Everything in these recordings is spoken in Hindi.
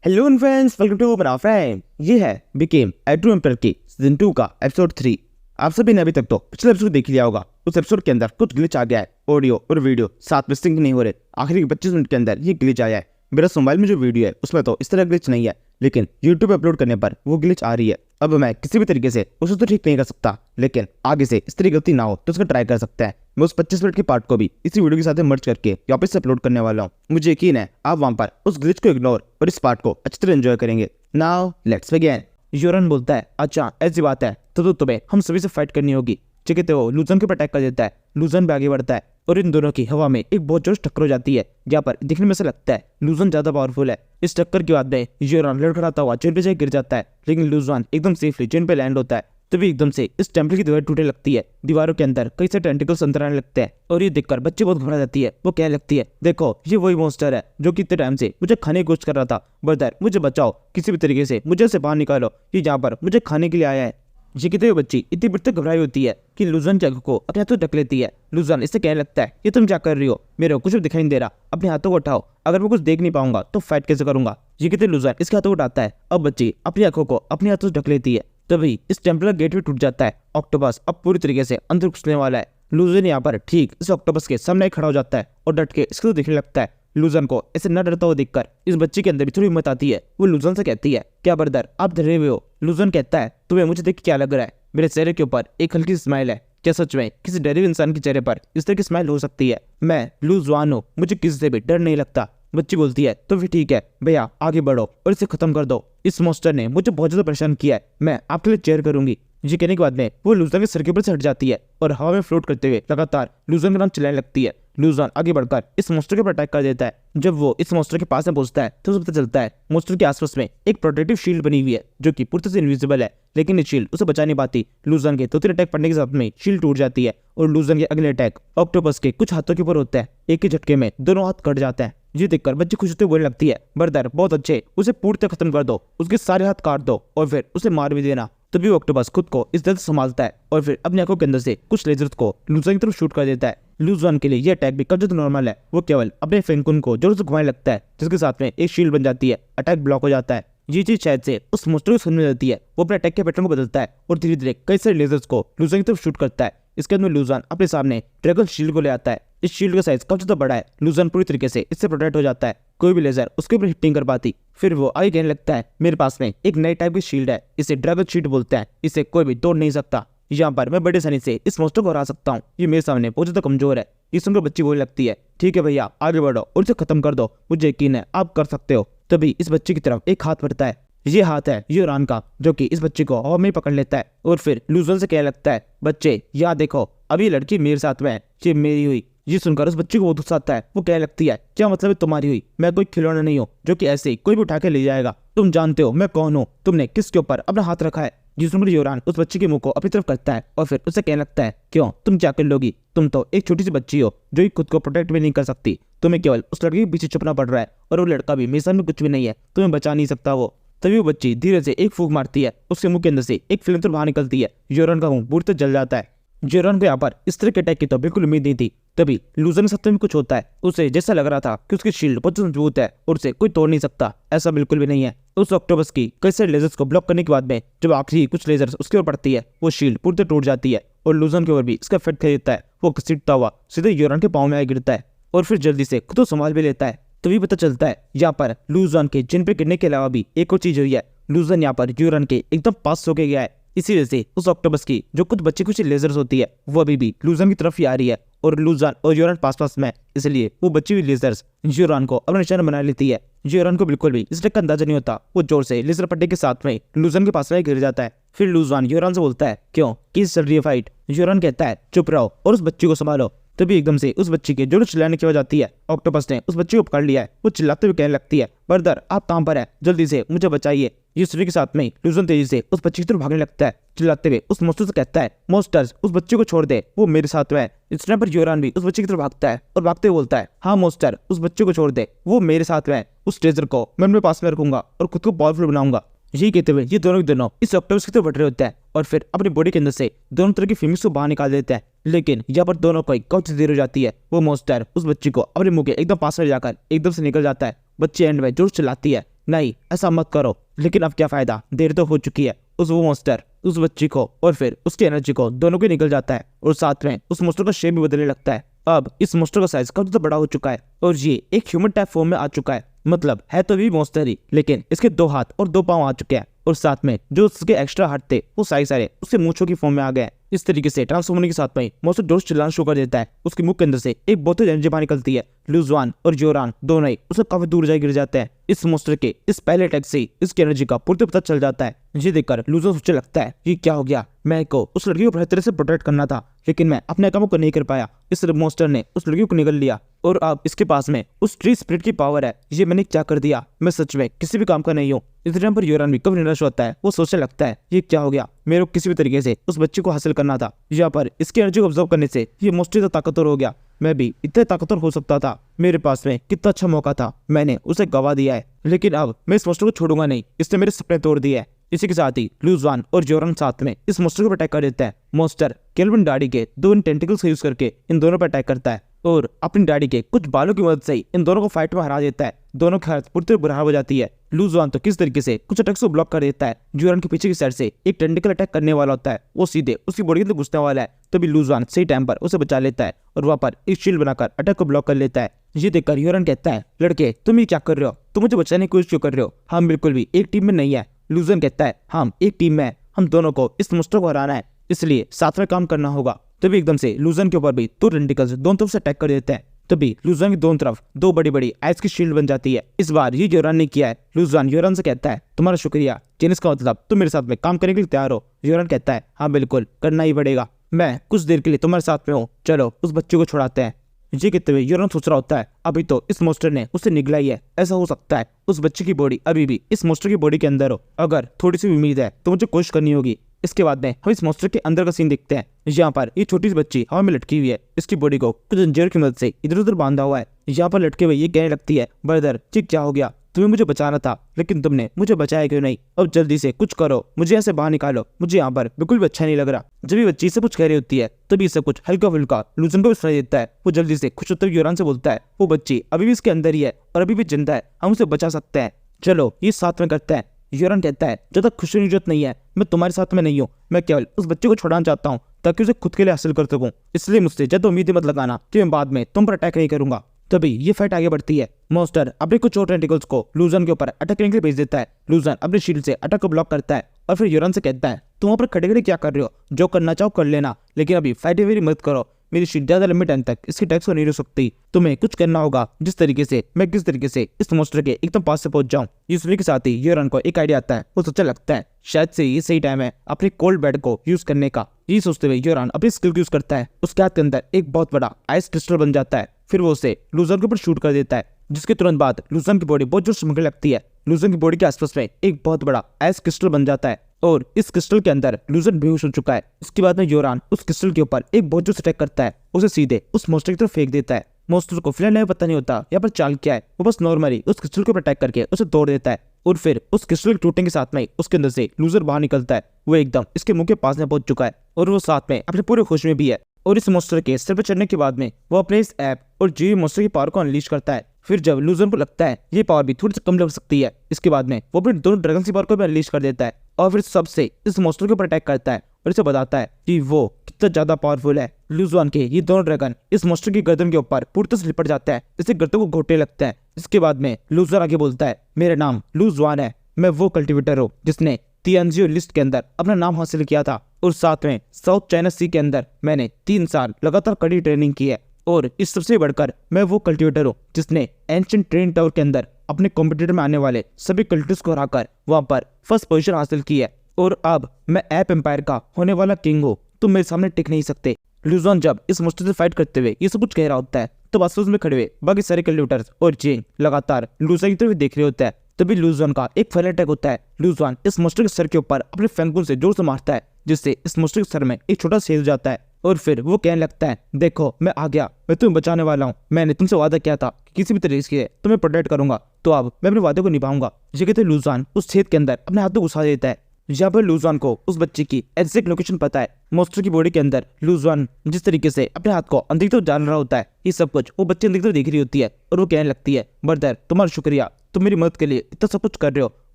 हेलो फ्रेंड्स, वेलकम टू मेरा फ्रेंड। ये है बिकेम ए ट्रू एम्पायर की सीजन 2 का एपिसोड 3। आप सभी ने अभी तक तो पिछले एपिसोड देख लिया होगा। उस एपिसोड के अंदर कुछ ग्लिच आ गया है, ऑडियो और वीडियो साथ में सिंक नहीं हो रहे। आखिरी 25 मिनट के अंदर ये ग्लिच आया है। मेरा मोबाइल में जो वीडियो है उसमें तो इस तरह ग्लिच नहीं है, लेकिन यूट्यूब अपलोड करने पर वो ग्लिच आ रही है। अब मैं किसी भी तरीके से उसे तो ठीक नहीं कर सकता, लेकिन आगे से इस तरह गलती ना हो तो उसका ट्राई कर सकता है। मैं उस 25 मिनट के पार्ट को भी इसी वीडियो के साथ मर्ज करके वापस से अपलोड करने वाला हूँ। मुझे यकीन है आप वहां पर उस ग्लिच को इग्नोर और इस पार्ट को अच्छी तरह एंजॉय करेंगे। Now let's begin. योरन बोलता है, अच्छा ऐसी बात है तो तुम्हें हम सभी से फाइट करनी होगी। चिकिते वो लूजन के ऊपर अटैक कर देता है। लूजन भी आगे बढ़ता है और इन दोनों की हवा में एक बहुत जोर टक्कर हो जाती है, जहाँ पर दिखने में से लगता है लूजन ज्यादा पावरफुल है। इस टक्कर के बाद में योरन लड़खड़ाता हुआ चेन पे जाकर गिर जाता है, लेकिन लूजन एकदम सेफली चेन पे लैंड होता है। तभी एकदम से इस टेम्पल की दीवार टूटने लगती है। दीवारों के अंदर कई सारे टेंटिकल्स अंदर आने लगते हैं और ये देखकर बच्चे बहुत घबरा जाती है। वो कहने लगती है, देखो ये वही मॉन्स्टर है जो कि इतने टाइम से मुझे खाने की कोशिश कर रहा था। ब्रदर मुझे बचाओ, किसी भी तरीके से मुझे से बाहर निकालो, ये यहाँ पर मुझे खाने के लिए आया है। ये कहते हुए बच्ची इतनी बढ़ती घबराई होती है कि लूजन की आंखों को अपने हाथों ढक लेती है। लूजन इससे कहने लगता है, ये तुम क्या कर रही हो, मेरे को कुछ भी दिखाई नहीं दे रहा, अपने हाथों को उठाओ, अगर मैं कुछ देख नहीं पाऊंगा तो फाइट कैसे करूंगा। ये कहते लूजन इसके हाथों को उठाता है। अब बच्ची अपनी आंखों को अपने हाथों से ढक लेती है। तभी इस टेम्पल का गेट भी टूट जाता है। ऑक्टोपस अब पूरी तरीके से अंदर घुसने वाला है। लूजन यहाँ पर ठीक इस ऑक्टोपस के सामने खड़ा हो जाता है और डट के इसको देखने लगता है। लूजन को ऐसे न डरता हुआ देखकर इस बच्ची के अंदर भी थोड़ी हिम्मत आती है। वो लूजन से कहती है, क्या ब्रदर आप डरे हुए हो? लूजन कहता है, तुम्हें मुझे देख क्या लग रहा है? मेरे चेहरे के ऊपर एक हल्की स्माइल है। क्या सच में किसी डरे हुए इंसान के चेहरे पर इस तरह की स्माइल हो सकती है? मैं लूजवान हूँ, मुझे किसी से भी डर नहीं लगता। बच्ची बोलती है, तो फिर ठीक है भैया, आगे बढ़ो और इसे खत्म कर दो। इस मॉन्स्टर ने मुझे बहुत ज्यादा परेशान किया है, मैं आपके लिए चेयर करूंगी। ये कहने के बाद में वो लूजन के सर के ऊपर से हट जाती है और हवा में फ्लोट करते हुए लगातार लूजन का नाम चिल्लाने लगती है। लूजन आगे बढ़कर इस मॉन्स्टर के ऊपर अटैक कर देता है। जब वो इस मॉन्स्टर के पास में पहुंचता है तो उसे पता चलता है मॉन्स्टर के आसपास में एक प्रोटेक्टिव शील्ड बनी हुई है जो कि पूरी तरह से इनविजिबल है, लेकिन ये शील्ड उसे बचा नहीं पाती। लूजन के 2-3 अटैक पड़ने के साथ में शील्ड टूट जाती है और लूजन के अगले अटैक ऑक्टोपस के कुछ हाथों के ऊपर होता है। एक ही झटके में दोनों हाथ कट जाते हैं। ये देखकर बच्ची खुश होते बोलने लगती है, ब्रदर बहुत अच्छे, उसे पूरी तरह खत्म कर दो, उसके सारे हाथ काट दो और फिर उसे मार भी देना। तभी ऑक्टोपस खुद को इस दर्द से संभालता है और फिर अपनी आंखों के अंदर से कुछ लेजर्स को लूजन की तरफ शूट कर देता है। लूजन के लिए यह अटैक भी काफी नॉर्मल है। वो केवल अपने फेंकुन को जोर से घुमाने लगता है, जिसके साथ में एक शील्ड बन जाती है। अटैक ब्लॉक हो जाता है। ये चीज शायद से उस मॉन्स्टर को समझ जाती है। वो अपने अटैक के पैटर्न को बदलता है और धीरे धीरे कई सारे लेजर्स को लूजन की तरफ शूट करता है। इसके अंदर लूजन अपने सामने ड्रैगन शील्ड को ले आता है। इस शील्ड का साइज काफी ज्यादा बड़ा है। लूजन पूरी तरीके से इससे प्रोटेक्ट हो जाता है, कोई भी लेजर उसके ऊपर हिट नहीं कर पाती। फिर वो आगे कहने लगता है, मेरे पास में एक नई टाइप की शील्ड है, इसे ड्रैगन शील्ड बोलते हैं, इसे कोई भी तोड़ नहीं सकता। यहाँ पर मैं बड़े आसानी से इस मॉन्स्टर को हरा सकता हूँ, ये मेरे सामने बहुत ज्यादा कमजोर है। ये सुनकर बच्ची बोलने लगती है, ठीक है भैया आगे बढ़ो और इसे खत्म कर दो, मुझे यकीन है आप कर सकते हो। तभी इस बच्ची की तरफ एक हाथ बढ़ता है। ये हाथ है योरन का, जो कि इस बच्ची को हवा में पकड़ लेता है और फिर लूजन से कहने लगता है, बच्चे यहाँ देखो, अब ये लड़की मेरे साथ में है, ये मेरी हुई। ये सुनकर उस बच्ची को बहुत गुस्सा आता है। वो कहने लगती है, क्या मतलब है तुम्हारी हुई? मैं कोई खिलौना नहीं हूँ जो कि ऐसे ही कोई भी उठा के ले जाएगा। तुम जानते हो मैं कौन हूँ, तुमने किसके ऊपर अपना हाथ रखा है? ये सुनकर योरन उस बच्ची के मुंह को अपनी तरफ करता है और फिर उसे कहने लगता है, क्यों तुम क्या कर लोगी? तुम तो एक छोटी सी बच्ची हो जो कि खुद को प्रोटेक्ट भी नहीं कर सकती। तुम्हें केवल उस लड़के के पीछे छुपना पड़ रहा है और वो लड़का भी मेरे सामने कुछ भी नहीं है, तुम्हें बचा नहीं सकता वो। तभी वो बच्ची धीरे से एक फूंक मारती है, उसके मुंह के अंदर से एक फ्लेम बाहर निकलती है। योरन का मुंह पूरी तरह जल जाता है। योरन को यहाँ पर इस तरह के अटैक की तो बिल्कुल उम्मीद नहीं थी। तभी लूजन के साथ में कुछ होता है। उसे जैसा लग रहा था कि उसकी शील्ड बहुत मजबूत है और उसे कोई तोड़ नहीं सकता, ऐसा बिल्कुल भी नहीं है। उस ऑक्टोपस की कई सारे लेजर्स को ब्लॉक करने के बाद में जब आखिरी कुछ लेजर्स उसके ऊपर पड़ती है, वो शील्ड पूरी तरह टूट जाती है और लूजन के ऊपर भी इसका इफेक्ट कर देता है। वो घसीटता हुआ सीधे योरन के पाँव में आ गिरता है और फिर जल्दी से खुद को संभाल भी लेता है। तभी पता चलता है यहाँ पर लूजन के जिन पे गिरने के अलावा भी एक और चीज हुई है। लूजन यहाँ पर योरन के एकदम पास होके गया है। इसी वजह से उस ऑक्टोपस की जो कुछ बच्चे कुछ लेजर्स होती है वो अभी भी लूजन की तरफ ही आ रही है और लूजन और योरन पास में, इसलिए वो बची हुई लेजर्स योरन को अपना निशाना बना लेती है। योरन को बिल्कुल भी इस का अंदाजा नहीं होता। वो जोर से लेजर पट्टे के साथ में लूजन के पास में गिर जाता है। फिर लूजन योरन से बोलता है, क्यों किस चल रही है फाइट? योरन कहता है, चुप रहो और उस बच्ची को संभालो। तभी एकदम से उस बच्ची के जोर चिल्लाने की आवाज आती है। ऑक्टोपस ने उस बच्ची को पकड़ लिया है। वो चिल्लाते हुए कहने लगती है, ब्रदर आप कहां पर है, जल्दी से मुझे बचाइए। ये सुनने के साथ में लूजन तेजी से उस बच्ची की तरफ भागने लगता है, चिल्लाते हुए उस मॉन्स्टर से कहता है, मॉन्स्टर्स उस बच्ची को छोड़ दे, वो मेरे साथ में है। इस टाइम पर योरन भी उस बच्ची की तरफ भागता है और भागते हुए बोलता है, हाँ मॉन्स्टर उस बच्चे को छोड़ दे, वो मेरे साथ में है। उस ट्रेजर को मैं अपने पास में रखूंगा और खुद को पावरफुल बनाऊंगा। यही कहते हुए ये दोनों के दोनों इस ऑक्टोपस की तरफ बढ़ रहे होते हैं और फिर अपनी बॉडी के अंदर से दोनों तरह की फीलिंग्स को बाहर निकाल देते हैं। लेकिन यहाँ पर दोनों को काफी देर हो जाती है। वो मॉन्स्टर उस बच्ची को अपने मुंह के एकदम पास में जाकर एकदम से निकल जाता है। बच्ची एंड में जोर चिल्लाती है, नहीं ऐसा मत करो। लेकिन अब क्या फायदा, देर तो हो चुकी है। वो मॉन्स्टर उस बच्ची को और फिर उसकी एनर्जी को दोनों को निकल जाता है और साथ में उस मॉन्स्टर का शेप भी बदलने लगता है। अब इस मॉन्स्टर का साइज काफी ज्यादा बड़ा हो चुका है और ये एक ह्यूमन टाइप फॉर्म में आ चुका है। मतलब है तो भी मॉन्स्टर ही, लेकिन इसके 2 हाथ और 2 पांव आ चुके हैं और साथ में जो उसके एक्स्ट्रा हाथ थे वो सारे उसके मूंछों की फॉर्म में आ गए। इस तरीके से ट्रांसफॉर्म होने के साथ में मॉन्स्टर जोर से चिल्लाना शुरू कर देता है। उसके मुंह के अंदर से एक बहुत ही एनर्जी बाहर निकलती है। लू जुआन और योरान दोनों ही उसे काफी दूर जाकर गिर जाते हैं। इस मॉन्स्टर के इस पहले अटैक से ही इसकी एनर्जी का पूर्ति पता चल जाता है। ये देखकर लू जुआन सोचने लगता है ये क्या हो गया, मैं को उस लड़की को पूरी तरह से प्रोटेक्ट करना था लेकिन मैं अपने कामों को नहीं कर पाया। इस मॉन्स्टर ने उस लड़की को निगल लिया और अब इसके पास में उस ट्री स्पिरिट की पावर है। ये मैंने क्या कर दिया, मैं सच में किसी भी काम का नहीं हूँ। इस टाइम पर योरान भी कब निराश होता है। वो सोचने लगता है ये क्या हो गया, मेरे को किसी भी तरीके से उस बच्चे को हासिल करना था। यहाँ पर इसकी एनर्जी को ऑब्जर्व करने से ये मॉन्स्टर तो ताकतवर हो गया, मैं भी इतना ताकतवर हो सकता था। मेरे पास में कितना अच्छा मौका था, मैंने उसे गवा दिया है। लेकिन अब मैं इस मॉन्स्टर को छोड़ूंगा नहीं, इसने मेरे सपने तोड़ दिए हैं। इसी के साथ ही लू जुआन और योरान साथ में इस मॉन्स्टर को अटैक कर देता है। मॉन्स्टर केल्विन दाढ़ी के 2 टेंटिकल्स का यूज करके इन दोनों पर अटैक करता है और अपनी दाढ़ी के कुछ बालों की मदद से ही इन दोनों को फाइट में हरा देता है। दोनों की हालत पूरी तरह बुरा हो जाती है। लू जुआन तो किस तरीके से कुछ अटैक्स को ब्लॉक कर देता है। योरान के पीछे की साइड से एक टेंटिकल अटैक करने वाला होता है, वो सीधे उसकी बॉडी के अंदर घुसने वाला है। तभी लू जुआन सही टाइम पर उसे बचा लेता है और वहां पर एक शील्ड बनाकर अटैक को ब्लॉक कर लेता है। ये देखकर योरान कहता है लड़के तुम ये क्या कर रहे हो, तुम मुझे बचाने की कोशिश क्यों कर रहे हो, हम बिल्कुल भी एक टीम में नहीं है। लू जुआन कहता है हम एक टीम में, हम दोनों को इस मॉन्स्टर को हराना है, इसलिए साथ में काम करना होगा। तभी एकदम से लू जुआन के ऊपर भी 2 टेंटिकल्स दोनों तरफ से अटैक कर देते हैं। तभी लू जुआन की दोनों तरफ 2 बड़ी आइस की शील्ड बन जाती है। इस बार ये योरान ने किया है। लू जुआन योरान से कहता है तुम्हारा शुक्रिया, चेनिस का मतलब तुम मेरे साथ में काम करने के लिए तैयार हो। योरान कहता है हाँ बिल्कुल करना ही पड़ेगा, मैं कुछ देर के लिए तुम्हारे साथ में हूँ, चलो उस बच्चे को छुड़ाते हैं। ये कहते हुए योरान सोच रहा होता है अभी तो इस मॉन्स्टर ने उसे निगला ही है, ऐसा हो सकता है उस बच्चे की बॉडी अभी भी इस मॉन्स्टर की बॉडी के अंदर हो। अगर थोड़ी सी उम्मीद है तो मुझे कोशिश करनी होगी। इसके बाद में हम इस मॉन्स्टर के अंदर का सीन देखते हैं। यहाँ पर ये छोटी सी बच्ची हवा में लटकी हुई है, इसकी बॉडी को कुछ जंजीर की मदद से इधर उधर बांधा हुआ है। यहाँ पर लटके हुए ये कहने लगती है ब्रदर ठीक क्या हो गया, तुम्हें मुझे बचाना था लेकिन तुमने मुझे बचाया क्यों नहीं, अब जल्दी से कुछ करो, मुझे यहाँ से बाहर निकालो, मुझे यहाँ पर बिल्कुल भी अच्छा नहीं लग रहा। जब ये बच्ची से कुछ कह रही होती है तभी इसे कुछ हल्का फुल्का लू जुआन को भी सुनाई देता है। वो जल्दी से खुश होते हुए योरान से बोलता है वो बच्ची अभी भी इसके अंदर ही है और अभी भी जिंदा है, हम उसे बचा सकते हैं, चलो ये साथ में करते हैं। योरान कहता है जब तक खुशी की जरूरत नहीं है मैं तुम्हारे साथ में नहीं हूँ, मैं केवल उस बच्चे को छुड़ाना चाहता हूँ ताकि उसे खुद के लिए हासिल कर सकूं, इसलिए मुझसे ज्यादा उम्मीद मत लगाना कि मैं बाद में तुम पर अटैक नहीं करूंगा। तभी ये फाइट आगे बढ़ती है। मॉन्स्टर अपने कुछ और टेंटिकल्स को लू जुआन के ऊपर अटैक करने के लिए भेज देता है। लू जुआन अपने शील्ड से अटैक को ब्लॉक करता है और फिर योरान से कहता है तुम वहाँ पर खड़े खड़े क्या कर रहे हो, जो करना चाहो कर लेना, लेकिन अभी फाइट मेरी मत करो, मेरी शील्ड ज्यादा लंबे टाइम तक इसकी अटैक्स को नहीं रोक सकती, तुम्हें कुछ करना होगा जिस तरीके से मैं किस तरीके से इस मॉन्स्टर के एकदम पास से पहुंच जाऊं। ये सुनने के साथ ही योरान को एक आइडिया आता है। वो सोचने लगता है शायद से ये सही टाइम है अपने कोल्ड बेड को यूज करने का। ये सोचते हुए योरान अपनी स्किल को यूज करता है। उसके हाथ के अंदर एक बहुत बड़ा आइस क्रिस्टल बन जाता है। फिर वो उसे लू जुआन के ऊपर शूट कर देता है, जिसके तुरंत बाद लू जुआन की बॉडी बहुत जोर से चमकने लगती है। लू जुआन की बॉडी के आसपास में एक बहुत बड़ा आइस क्रिस्टल बन जाता है और इस क्रिस्टल के अंदर लू जुआन बेहोश हो चुका है। इसके बाद में योरान उस क्रिस्टल के ऊपर एक बहुत जोर से अटैक करता है, उसे सीधे उस मॉन्स्टर की तरफ फेंक देता है। मॉन्स्टर को फिलहाल पता नहीं होता यहाँ पर चाल क्या है, वो बस नॉर्मली उस क्रिस्टल के ऊपर अटैक करके उसे तोड़ देता है और फिर उस क्रिस्टल के टूटने के साथ में उसके अंदर से लू जुआन बाहर निकलता है। वो एकदम इसके मुंह के पास में पहुंच चुका है और वो साथ में अपने पूरे होश में भी है। और इस मॉन्स्टर के सिर पर चढ़ने के बाद में वो अपने इस ऐप और जीवी मॉन्स्टर की पावर को अनलीश करता है। फिर जब लू जुआन को लगता है ये पावर भी थोड़ी सी कम लग सकती है, इसके बाद में वो अपने दोनों ड्रैगन की पावर को भी अनलीश कर देता है और फिर सबसे इस मॉन्स्टर के ऊपर अटैक करता है और इसे बताता है कि वो कितना ज्यादा पावरफुल है। लू जुआन के ये दोनों ड्रैगन इस मॉन्स्टर की गर्दन के ऊपर पूरी तरह से लिपट जाता है, इसे गर्दन को घोटने लगता है। इसके बाद में लू जुआन आगे बोलता है मेरा नाम लू जुआन है, मैं वो कल्टिवेटर हूँ जिसने तियानजियो लिस्ट के अंदर अपना नाम हासिल किया था और साथ में साउथ चाइना सी के अंदर मैंने 3 साल लगातार कड़ी ट्रेनिंग की है और इस सबसे बढ़कर मैं वो कल्टिवेटर हूँ जिसने एंशिएंट ट्रेन टावर के अंदर अपने कॉम्पिटिटर में आने वाले सभी कल्टिवेटर्स को हराकर वहां पर फर्स्ट पोजीशन हासिल की है और अब मैं ऐप एम्पायर का होने वाला किंग हूँ, तुम मेरे सामने टिक नहीं सकते। लू जुआन जब इस मॉन्स्टर से फाइट करते हुए ये सब कुछ कह रहा होता है तो आसपास में खड़े हुए बाकी सारे कल्टिवेटर्स और जेंग लगातार लू जुआन की तरफ देख रहे होते हैं। तभी लू जुआन का एक फाइनल अटैक होता है। लू जुआन इस मॉन्स्टर के सर के ऊपर अपने फैंगुल से जोर से मारता है, जिससे इस मॉन्स्टर के सर में एक छोटा छेद हो जाता है और फिर वो कहने लगता है देखो मैं आ गया, मैं तुम्हें बचाने वाला हूँ, मैंने तुमसे वादा किया था कि किसी भी तरीके से तुम्हें प्रोटेक्ट करूंगा, तो अब मैं अपने वादे को निभाऊंगा। ये कहते लू जुआन उस छेद के अंदर अपने हाथ को घुसा देता है यहाँ पर लूजवान को उस बच्चे की एग्जैक्ट लोकेशन पता है। मॉन्स्टर की बॉडी के अंदर लूजवान जिस तरीके से अपने हाथ को अंदर की तरफ डाल रहा होता है, ये सब कुछ वो बच्चे अंदर की तरफ देख रही होती है और वो कहने लगती है, ब्रदर तुम्हारा शुक्रिया, तुम मेरी मदद के लिए इतना सब कुछ कर रहे हो,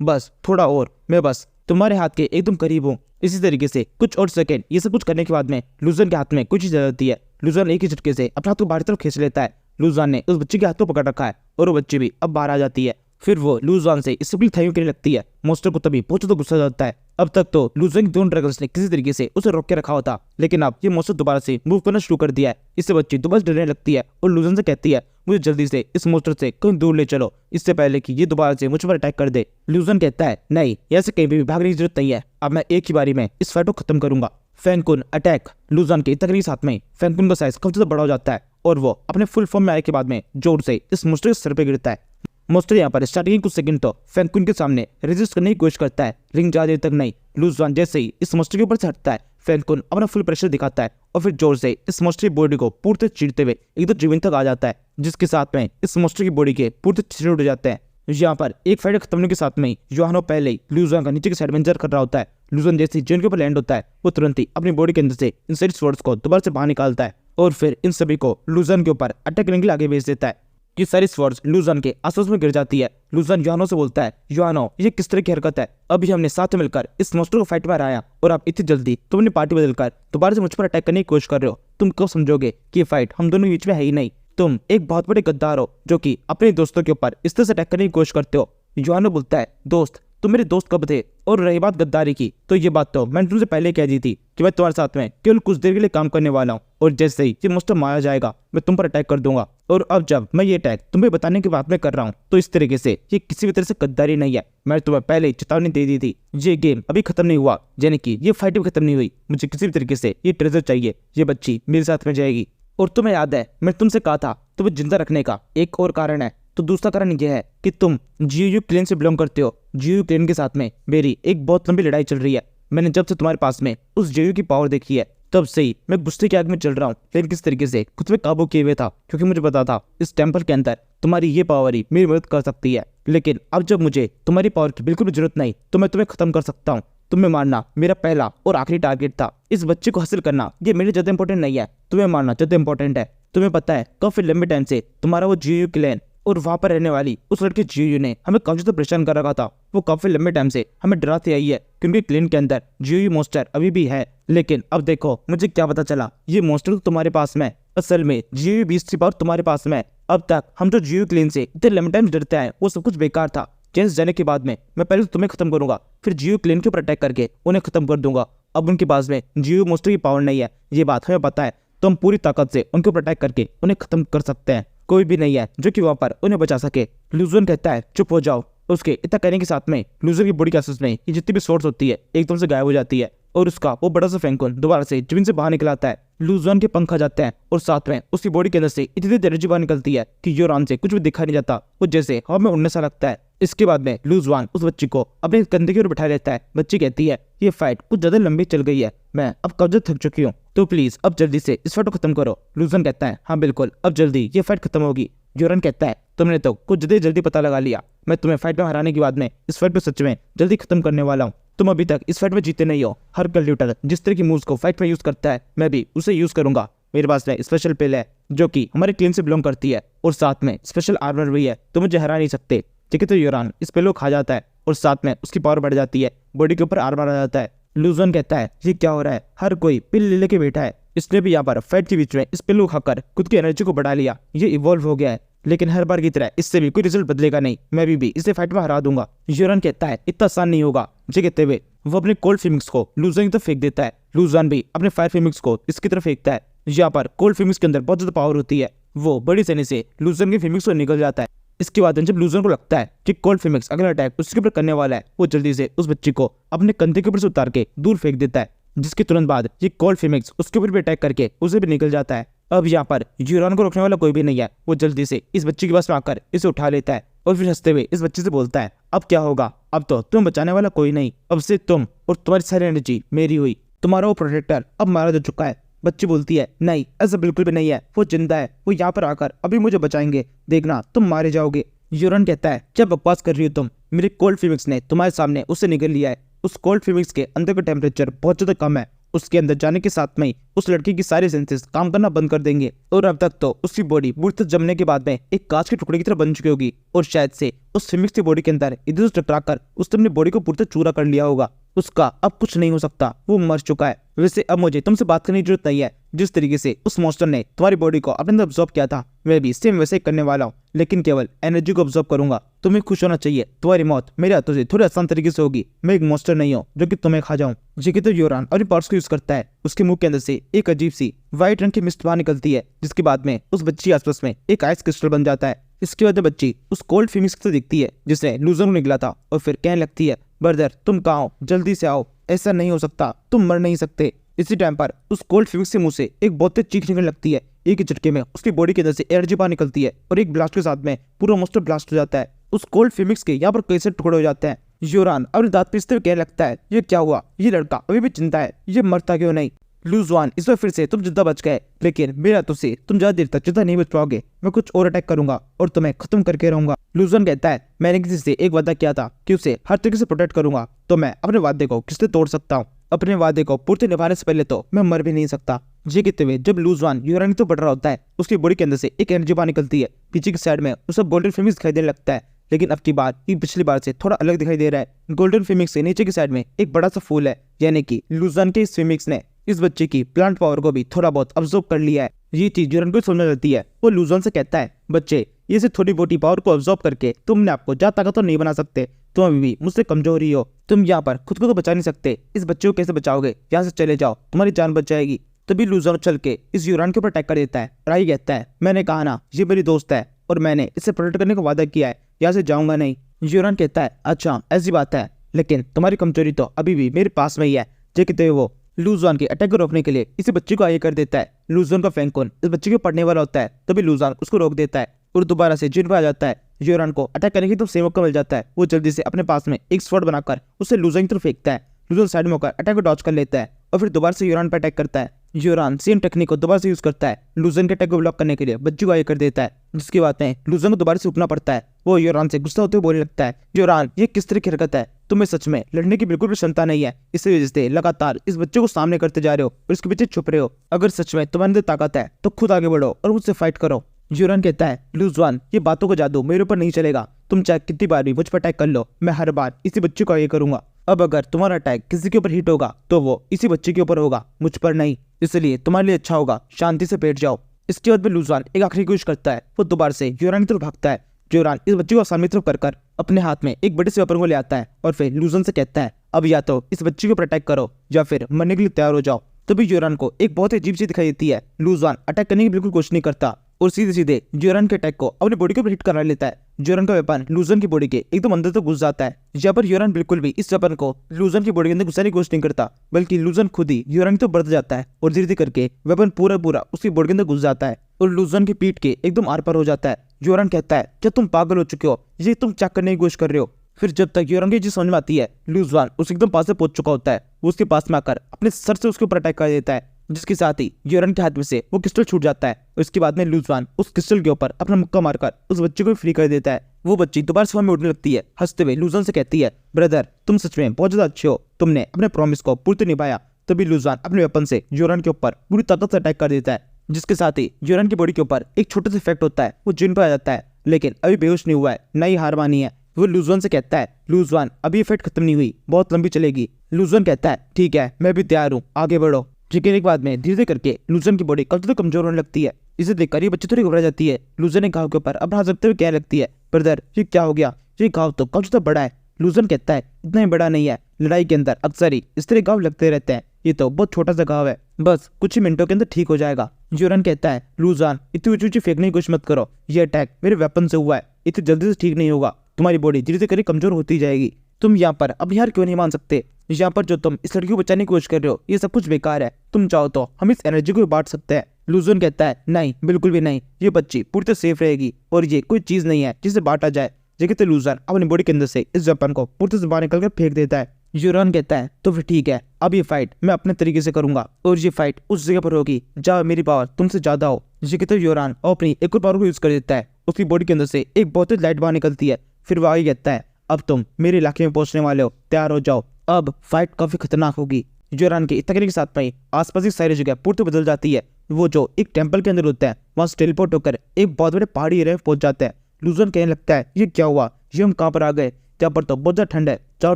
बस थोड़ा और मैं बस तुम्हारे हाथ के एकदम करीब हूँ। इसी तरीके से कुछ और सेकंड ये सब कुछ करने के बाद में लूजवान के हाथ में कुछ चीज आ जाती है। लूजवान एक ही झटके से अपने हाथ को बाहर तरफ खींच लेता है। लूजवान ने उस बच्चे के हाथ को पकड़ रखा है और वो बच्ची भी अब बाहर आ जाती है। फिर वो लूजवान से इससे भी थैंक यू करने लगती है। मॉन्स्टर को तभी बहुत ज्यादा गुस्सा आ जाता है। अब तक तो लूजवान के दोनों ड्रैगन्स ने किसी तरीके से उसे रोक के रखा होता, लेकिन अब ये मॉन्स्टर दोबारा से मूव करना शुरू कर दिया है। इससे बच्ची दोबारा डरने लगती है और लूजवान से कहती है, मुझे जल्दी से इस मॉन्स्टर से कहीं दूर ले चलो, इससे पहले कि ये दोबारा से मुझ पर अटैक कर दे। लूजवान कहता है, नहीं, ऐसे कहीं भी भागने की जरूरत नहीं है, अब मैं एक ही बारी में इस फाइट को खत्म करूंगा। फैंकुन अटैक। लूजवान के तकरीर साथ में फैंकुन का साइज काफी ज्यादा बड़ा हो जाता है और वो अपने फुल फॉर्म में आने के बाद में जोर से इस मॉन्स्टर के सर पे गिरता है। मॉन्स्टर यहाँ पर स्टार्टिंग कुछ सेकंड तो फैंकुन के सामने रेजिस्ट करने की कोशिश करता है, लेकिन ज्यादा देर तक नहीं। लूजवान जैसे ही इस मॉन्स्टर के ऊपर से हटता है, फैंकुन अपना फुल प्रेशर दिखाता है और फिर जोर से इस मॉन्स्टर की बॉडी को पूरी तरह चीरते हुए एकदम जमीन तक आ जाता है, जिसके साथ में इस मॉन्स्टर की बॉडी के पूरी तरह छिलड़ उड़ जाते हैं। यहाँ पर एक फाइट खत्म होने के साथ में योहानो पहले ही लूजवान का नीचे के साइड में इंतजार कर रहा होता है। लूजवान जैसे ही जेन के ऊपर लैंड होता है, वो तुरंत ही अपनी बॉडी के अंदर से इन सारी स्वर्ड्स को दोबारा से बाहर निकालता है और फिर इन सभी को लूजवान के ऊपर अटैक करने के लिए आगे भेज देता है। ये सारी स्वर्ड्स लूजवान के आसपास में गिर जाती है। लूजवान योहानो से बोलता है, योहानो ये किस तरह की हरकत है, अभी हमने साथ में मिलकर इस मॉन्स्टर को फाइट में हराया और आप इतनी जल्दी तुम अपनी पार्टी बदलकर दोबारा से मुझ पर अटैक करने की कोशिश कर रहे हो। तुम कब समझोगे कि ये फाइट हम दोनों के बीच में है ही नहीं, तुम एक बहुत बड़े गद्दार हो जो कि अपने दोस्तों के ऊपर इस तरह से अटैक करने की कोशिश करते हो। योहानो बोलता है, दोस्त तुम मेरे दोस्त कब थे, और रही बात गद्दारी की, तो ये बात तो मैंने तुमसे पहले कह दी थी कि मैं तुम्हारे साथ में केवल कुछ देर के लिए काम करने वाला हूँ और जैसे ही ये मॉन्स्टर मारा जाएगा मैं तुम पर अटैक कर दूंगा। और अब जब मैं ये अटैक तुम्हें बताने की बात में कर रहा हूँ तो इस तरीके से ये किसी भी तरह से गद्दारी नहीं है, मैंने तुम्हें पहले ही चेतावनी दे दी थी। ये गेम अभी खत्म नहीं हुआ, यानी कि ये फाइट भी खत्म नहीं हुई, मुझे किसी भी तरीके से ये ट्रेजर चाहिए, ये बच्ची मेरे साथ में जाएगी। और तुम्हें याद है मैं तुमसे कहा था तुम्हें जिंदा रखने का एक और कारण है, तो दूसरा कारण यह है कि तुम जीयू क्लेन से बिलोंग करते हो। जीयू क्लेन के साथ में मेरी एक बहुत लंबी लड़ाई चल रही है। मैंने जब से तुम्हारे पास में उस जीयू की पावर देखी है तब से ही मैं गुस्से की आग में चल रहा हूँ, लेकिन किस तरीके से खुद पे काबू किए हुए था, क्योंकि मुझे पता था इस टेम्पल के अंदर तुम्हारी ये पावर ही मेरी मदद कर सकती है। लेकिन अब जब मुझे तुम्हारी पावर की बिल्कुल भी जरूरत नहीं तो मैं तुम्हें खत्म कर सकता हूँ। तुम्हें मारना मेरा पहला और आखिरी टारगेट था। इस बच्चे को हासिल करना ये मेरे ज्यादा इंपॉर्टेंट नहीं है, तुम्हें मारना ज्यादा इंपॉर्टेंट है। तुम्हें पता है काफी लंबे टाइम से तुम्हारा वो जीयू क्लैन और वहां पर रहने वाली उस लड़की जीयू ने हमें काफी ज्यादा परेशान कर रखा था। वो काफी लंबे टाइम से हमें डराती आई है क्योंकि क्लेन के अंदर जीयू मॉन्स्टर अभी भी है। लेकिन अब देखो मुझे क्या पता चला, ये मॉन्स्टर तो तुम्हारे पास में, असल में जीयू बीस्ट की पावर तुम्हारे पास में। अब तक हम जो जीयू क्लेन से इतने लंबे टाइम डरते हैं वो सब कुछ बेकार था। चेंज जाने के बाद में मैं पहले तो तुम्हें खत्म करूंगा, फिर जीयू क्लेन के ऊपर अटैक करके उन्हें खत्म कर दूंगा। अब उनके पास में जीयू मॉन्स्टर की पावर नहीं है, ये बात हमें पता है, तो हम पूरी ताकत से उनके ऊपर अटैक करके उन्हें खत्म कर सकते हैं। कोई भी नहीं है जो कि वहां पर उन्हें बचा सके। लूजन कहता है चुप हो जाओ। उसके इतना कहने के साथ में लूजन की बॉडी के आसपास में ये जितनी भी सोर्स होती है एकदम से गायब हो जाती है और उसका वो बड़ा सा फैंकुन दोबारा से जमीन से बाहर निकल आता है। लूजन के पंख आ जाते हैं और साथ में उसकी बॉडी के अंदर से इतनी एनर्जी बाहर निकलती है कि योरान से कुछ भी दिखा नहीं जाता, वो जैसे हवा में उड़ने सा लगता है। इसके बाद में लूजवान उस बच्ची को अपने कंधे की ओर बिठा लेता है। बच्ची कहती है ये फाइट कुछ ज्यादा लंबी चल गई है, मैं अब कब थक चुकी हूँ, तो प्लीज अब जल्दी से इस फाइट को खत्म करो। लूजन कहता है हाँ बिल्कुल, अब जल्दी ये फाइट खत्म होगी। योरन कहता है तुमने तो कुछ जल्दी पता लगा लिया, मैं तुम्हें फाइट में हराने के बाद में इस फाइट को सच में जल्दी खत्म करने वाला हूँ। तुम अभी तक इस फाइट में जीते नहीं हो। हर कंप्यूटर जिस तरह की मूव्स को फाइट में यूज करता है मैं भी उसे यूज करूंगा। मेरे पास में स्पेशल पिल है जो कि हमारे क्लेन से बिलोंग करती है और साथ में स्पेशल आर्मर भी है, तो मुझे हरा नहीं सकते। ठीक है, तो योरान इस पिल को खा जाता है और साथ में उसकी पावर बढ़ जाती है, बॉडी के ऊपर आर्मर आ जाता है। लूजन कहता है ये क्या हो रहा है, हर कोई पिल ले लेके बैठा है, इसने भी यहाँ पर फाइट के बीच में इस पिल को खाकर खुद की एनर्जी को बढ़ा लिया, ये इवॉल्व हो गया है। लेकिन हर बार की तरह इससे भी कोई रिजल्ट बदलेगा नहीं, मैं भी इसे फाइट में हरा दूंगा। योरन कहता है इतना आसान नहीं होगा। ये कहते हुए वो अपने कोल्ड फिमिक्स को लूजन की तरफ फेंक देता है। लूजन भी अपने फायर फिमिक्स को इसकी तरफ फेंकता है। यहाँ पर कोल्ड फिमिक्स के अंदर बहुत ज्यादा पावर होती है, वो बड़ी सैनी से लूजन के फिमिक्स को निकल जाता है। इसके बाद जब लूजन को लगता है कि कोल्ड फिमिक्स अगला अटैक उसके ऊपर करने वाला है, वो जल्दी से उस बच्ची को अपने कंधे के ऊपर से उतार के दूर फेंक देता है, जिसके तुरंत बाद ये कोल्ड फिमिक्स उसके ऊपर भी अटैक करके उसे भी निकल जाता है। अब यहाँ पर योरान को रोकने वाला कोई भी नहीं है, वो जल्दी से इस बच्ची के पास में आकर इसे उठा लेता है और फिर हंसते हुए इस बच्ची से बोलता है अब क्या होगा, अब तो तुम बचाने वाला कोई नहीं, अब से तुम और तुम्हारी सारी एनर्जी मेरी हुई, तुम्हारा वो प्रोटेक्टर अब मारा जा चुका है। बच्ची बोलती है नहीं, ऐसा बिल्कुल भी नहीं है, वो जिंदा है, वो यहाँ पर आकर अभी मुझे बचाएंगे, देखना तुम मारे जाओगे। योरन कहता है क्या बकवास कर रही हो तुम, मेरे कोल्ड फिमिक्स ने तुम्हारे सामने उसे निकल लिया है, उस कोल्ड फिमिक्स के अंदर का टेम्परेचर बहुत ज्यादा कम है। उसके अंदर जाने के साथ में ही उस लड़की की सारे सेंसेस काम करना बंद कर देंगे और अब तक तो उसकी बॉडी पूरी तरह जमने के बाद में एक कांच के टुकड़े की तरह बन चुकी होगी और शायद से उस फिमिक्स की बॉडी के अंदर इधर से टकराकर उसने अपनी बॉडी को पूरी तरह चूरा कर लिया होगा। उसका अब कुछ नहीं हो सकता, वो मर चुका है। वैसे अब मुझे तुमसे बात करने की जरूरत नहीं है। जिस तरीके से उस मॉन्स्टर ने तुम्हारी बॉडी को अपने अंदर ऑब्जॉर्व किया था, मैं भी सेम वैसे ही करने वाला हूँ, लेकिन केवल एनर्जी को ऑब्जॉर्व करूंगा। तुम्हें खुश होना चाहिए, तुम्हारी मौत मेरे हाथों से थोड़ी आसान तरीके से होगी। मैं एक मॉन्स्टर नहीं हूँ जो कि तुम्हें खा जाऊं। जी तो यूरान अपने पार्ट्स को यूज करता है। उसके मुंह के अंदर से एक अजीब सी व्हाइट रंग की मिस्ट बाहर निकलती है, जिसके बाद में उस बच्ची आसपास में एक आइस क्रिस्टल बन जाता है। इसके बाद बच्ची उस कोल्ड फिमिक्स को दिखती है जिसने लूजर को निकला था और फिर कहने लगती है, ब्रदर तुम कहाँ हो, जल्दी से आओ, ऐसा नहीं हो सकता, तुम मर नहीं सकते। इसी टाइम पर उस कोल्ड फिमिक्स के मुंह से एक बहुत तेज चीख निकलने लगती है। एक ही झटके में उसकी बॉडी के अंदर से एनर्जी बाहर निकलती है और एक ब्लास्ट के साथ में पूरा मॉन्स्टर ब्लास्ट हो जाता है। उस कोल्ड फिमिक्स के यहाँ पर कई सारे टुकड़े हो जाते हैं। यूरान अपने दांत पीसते हुए कहने लगता है, ये क्या हुआ, ये लड़का अभी भी चिंता है, ये मरता क्यों नहीं। लूजवान इस बार फिर से तुम जिंदा बच गए, लेकिन मेरा तुझसे तुम ज्यादा देर तक जिंदा नहीं बच पाओगे। मैं कुछ और अटैक करूंगा और तुम्हें खत्म करके रहूंगा। लूजवान कहता है, मैंने किसी से एक वादा किया था कि उसे हर तरीके से प्रोटेक्ट करूंगा, तो मैं अपने वादे को किससे तोड़ सकता हूँ। अपने वादे को पूर्ति निभाने से पहले तो मैं मर भी नहीं सकता। ये कहते हुए जब लूजवान यूरानी तो बढ़ रहा होता है, उसकी बॉडी के अंदर से एक एनर्जी बाहर निकलती है। पीछे की साइड में उसे गोल्डन फिमिक्स दिखाई देने लगता है, लेकिन अब की बार ये पिछली बार से थोड़ा अलग दिखाई दे रहा है। गोल्डन फिमिक्स के नीचे की साइड में एक बड़ा सा फूल है, यानी कि लूजवान के इस फिमिक्स ने इस बच्चे की प्लांट पावर को भी थोड़ा बहुत अब्सॉर्ब कर लिया है। ये चीज यूरान को समझ लगती है। वो लूजवान से कहता है, बच्चे ये से थोड़ी बहुत पावर को अब्सॉर्ब करके तुमने आपको ज्यादा ताकतवर नहीं बना सकते, तुम अभी भी मुझसे कमजोर ही हो। तुम यहाँ पर खुद को तो बचा नहीं सकते, इस बच्चे को कैसे बचाओगे, यहाँ से चले जाओ, तुम्हारी जान बच जाएगी। तभी लूजवान चल के इस यूरान के ऊपर अटैक कर देता है। राई कहता है, मैंने कहा ना ये मेरी दोस्त है और मैंने इसे प्रोटेक्ट करने का वादा किया है, यहाँ से जाऊंगा नहीं। यूरान कहता है, अच्छा ऐसी बात है, लेकिन तुम्हारी कमजोरी तो अभी भी मेरे पास में ही है। जे कहते हुए वो लूजवान के अटैक को रोकने के लिए इस बच्चे को आगे कर देता है। लूजवान का फैंकोन इस बच्चे के पड़ने वाला होता है, तभी लूजवान उसको रोक देता है और दोबारा से जिन पर आ जाता है। यूरान को अटैक करने की तो सेम मौका मिल जाता है। वो जल्दी से अपने पास में एक स्वॉर्ड बनाकर उसे लूजवान की तरफ फेंकता है। लूजवान साइड में होकर अटैक को डॉच कर लेता है और फिर दोबारा से यूरान पर अटैक करता है। यूरान सेम टेक्निक को दोबारा से यूज करता है। लूजवान के अटैक को ब्लॉक करने के लिए बच्ची को आगे कर देता है, जिसके बाद में लूजवान को दोबारा से उठना पड़ता है। वो यूरान से गुस्सा होते हुए बोलने लगता है, यूरान ये किस तरह की हरकत है, तुम्हें सच में लड़ने की बिल्कुल भी क्षमता नहीं है, इस वजह से लगातार इस बच्चे को सामने करते जा रहे हो और इसके पीछे छुप रहे हो। अगर सच में तुम्हारे अंदर ताकत है तो खुद आगे बढ़ो और मुझसे फाइट करो। यूरान कहता है, लूजवान ये बातों का जादू मेरे ऊपर नहीं चलेगा, तुम चाहे कितनी बार भी मुझ पर अटैक कर लो, मैं हर बार इसी बच्चे को आगे करूंगा। अब अगर तुम्हारा अटैक किसी के ऊपर हिट होगा तो वो इसी बच्चे के ऊपर होगा, मुझ पर नहीं, इसलिए तुम्हारे लिए अच्छा होगा शांति से बैठ जाओ। इसके बाद में लूजवान एक आखिरी कोशिश करता है। वो दोबारा से यूरान की तरफ भागता है। यूरान इस बच्चे को सामने तरफ कर अपने हाथ में एक बड़े से वेपन को ले आता है और फिर लूजवान से कहता है, अब या तो इस बच्चे को अटैक करो या फिर मरने के लिए तैयार हो जाओ। तभी यूरान को एक बहुत ही अजीब चीज दिखाई देती है। लूजवान अटैक करने की बिल्कुल कोशिश नहीं करता और सीधे सीधे यूरान के अटैक को अपनी बॉडी के ऊपर हिट करा लेता है। यूरान का वेपन लूजवान की बॉडी के एकदम अंदर तक घुस जाता है। यहाँ पर यूरान बिल्कुल भी इस वेपन को लूजवान की बॉडी के अंदर घुसाने की कोशिश नहीं करता, बल्कि लूजवान खुद ही यूरान तो बढ़ जाता है और धीरे धीरे करके वेपन पूरा उसकी बॉडी के अंदर घुस जाता है और लूजवान की पीठ के एकदम आर पार हो जाता है। यूरान कहता है, क्या तुम पागल हो चुके हो, ये तुम चेक करने की कोशिश कर रहे हो। फिर जब तक यूरान की चीज समझ में आती है, लूजवान उसे एकदम पास से पहुंच चुका होता है। वो उसके पास में आकर अपने सर से उसके ऊपर अटैक कर देता है, जिसके साथ ही यूरान के हाथ में से वो क्रिस्टल छूट जाता है। और इसके बाद में लूजवान उस क्रिस्टल के ऊपर अपना मुक्का मारकर उस बच्चे को फ्री कर देता है। वो बच्ची दोबारा सुबह में उठने लगती है। हंसते हुए लूजवान से कहती है, ब्रदर तुम सच में बहुत ज्यादा अच्छे हो, तुमने अपने प्रॉमिस को पूर्ति निभाया। तभी लूजवान अपने वेपन से यूरान के ऊपर पूरी ताकत से अटैक कर देता है, जिसके साथ ही यूरान की बॉडी के ऊपर एक छोटा सा इफेक्ट होता है। वो जिन पर आ जाता है, लेकिन अभी बेहोश नहीं हुआ है, न ही हार मानी है। वो लूजवान से कहता है, लूजवान अभी इफेक्ट खत्म नहीं हुई, बहुत लंबी चलेगी। लूजवान कहता है, ठीक है मैं भी तैयार हूँ, आगे बढ़ो। चिकन के बाद में धीरे धीरे करके लूजवान की बॉडी कल कमजोर होने लगती है। इसे देखकर ये बच्ची थोड़ी घबरा जाती है। लूजवान ने घाव के ऊपर अपना हाथ रखते हुए कहने लगती है, ब्रदर ये क्या हो गया, ये घाव तो कल तो बड़ा है। लूजवान कहता है, इतना ही बड़ा नहीं है, लड़ाई के अंदर अक्सर ही इस तरह घाव लगते रहते हैं, ये तो बहुत छोटा सा घाव है, बस कुछ ही मिनटों के अंदर ठीक हो जाएगा। यूरान कहता है, लूजवान इतनी ऊंची फेंकने की कोशिश मत करो, ये अटैक मेरे वेपन से हुआ है, इतनी जल्दी से ठीक नहीं होगा, तुम्हारी बॉडी धीरे धीरे करके कमजोर होती जाएगी। तुम यहाँ पर अब यार क्यों नहीं मान सकते, यहाँ पर जो तुम इस लड़की को बचाने की कोशिश कर रहे हो ये सब कुछ बेकार है, तुम चाहो तो हम इस एनर्जी को बांट सकते हैं। लूजवान कहता है, नहीं बिल्कुल भी नहीं, ये बच्ची पूरी तरह सेफ रहेगी और ये कोई चीज नहीं है जिसे बांटा जाए। जगह तो लूजवान अपनी बॉडी के अंदर से इस वेपन को पूरी तरह से बाहर निकल कर फेंक देता है। यूरान कहता है, तो फिर ठीक है, अब ये फाइट मैं अपने तरीके से करूंगा और ये फाइट उस जगह पर होगी जहाँ मेरी पावर तुमसे ज्यादा हो। ये कहते यूरान अपनी एक और पावर को यूज कर देता है। उसकी बॉडी के अंदर से एक बहुत ही लाइट बाहर निकलती है। फिर वो आगे कहता है, अब तुम मेरे इलाके में पहुंचने वाले हो, तैयार हो जाओ। अब फाइट काफी खतरनाक होगी। यूरान के इतने के साथ में आसपास की सारी जगह पूरी बदल जाती है। वो जो एक टेंपल के अंदर होता है वहां से टेलीपोर्ट होकर एक बहुत बड़े पहाड़ी एरिया में पहुंच जाता है। लूजन कहने लगता है ये क्या हुआ, ये हम कहाँ पर आ गए, जहाँ पर तो बहुत ज्यादा ठंड है, चारों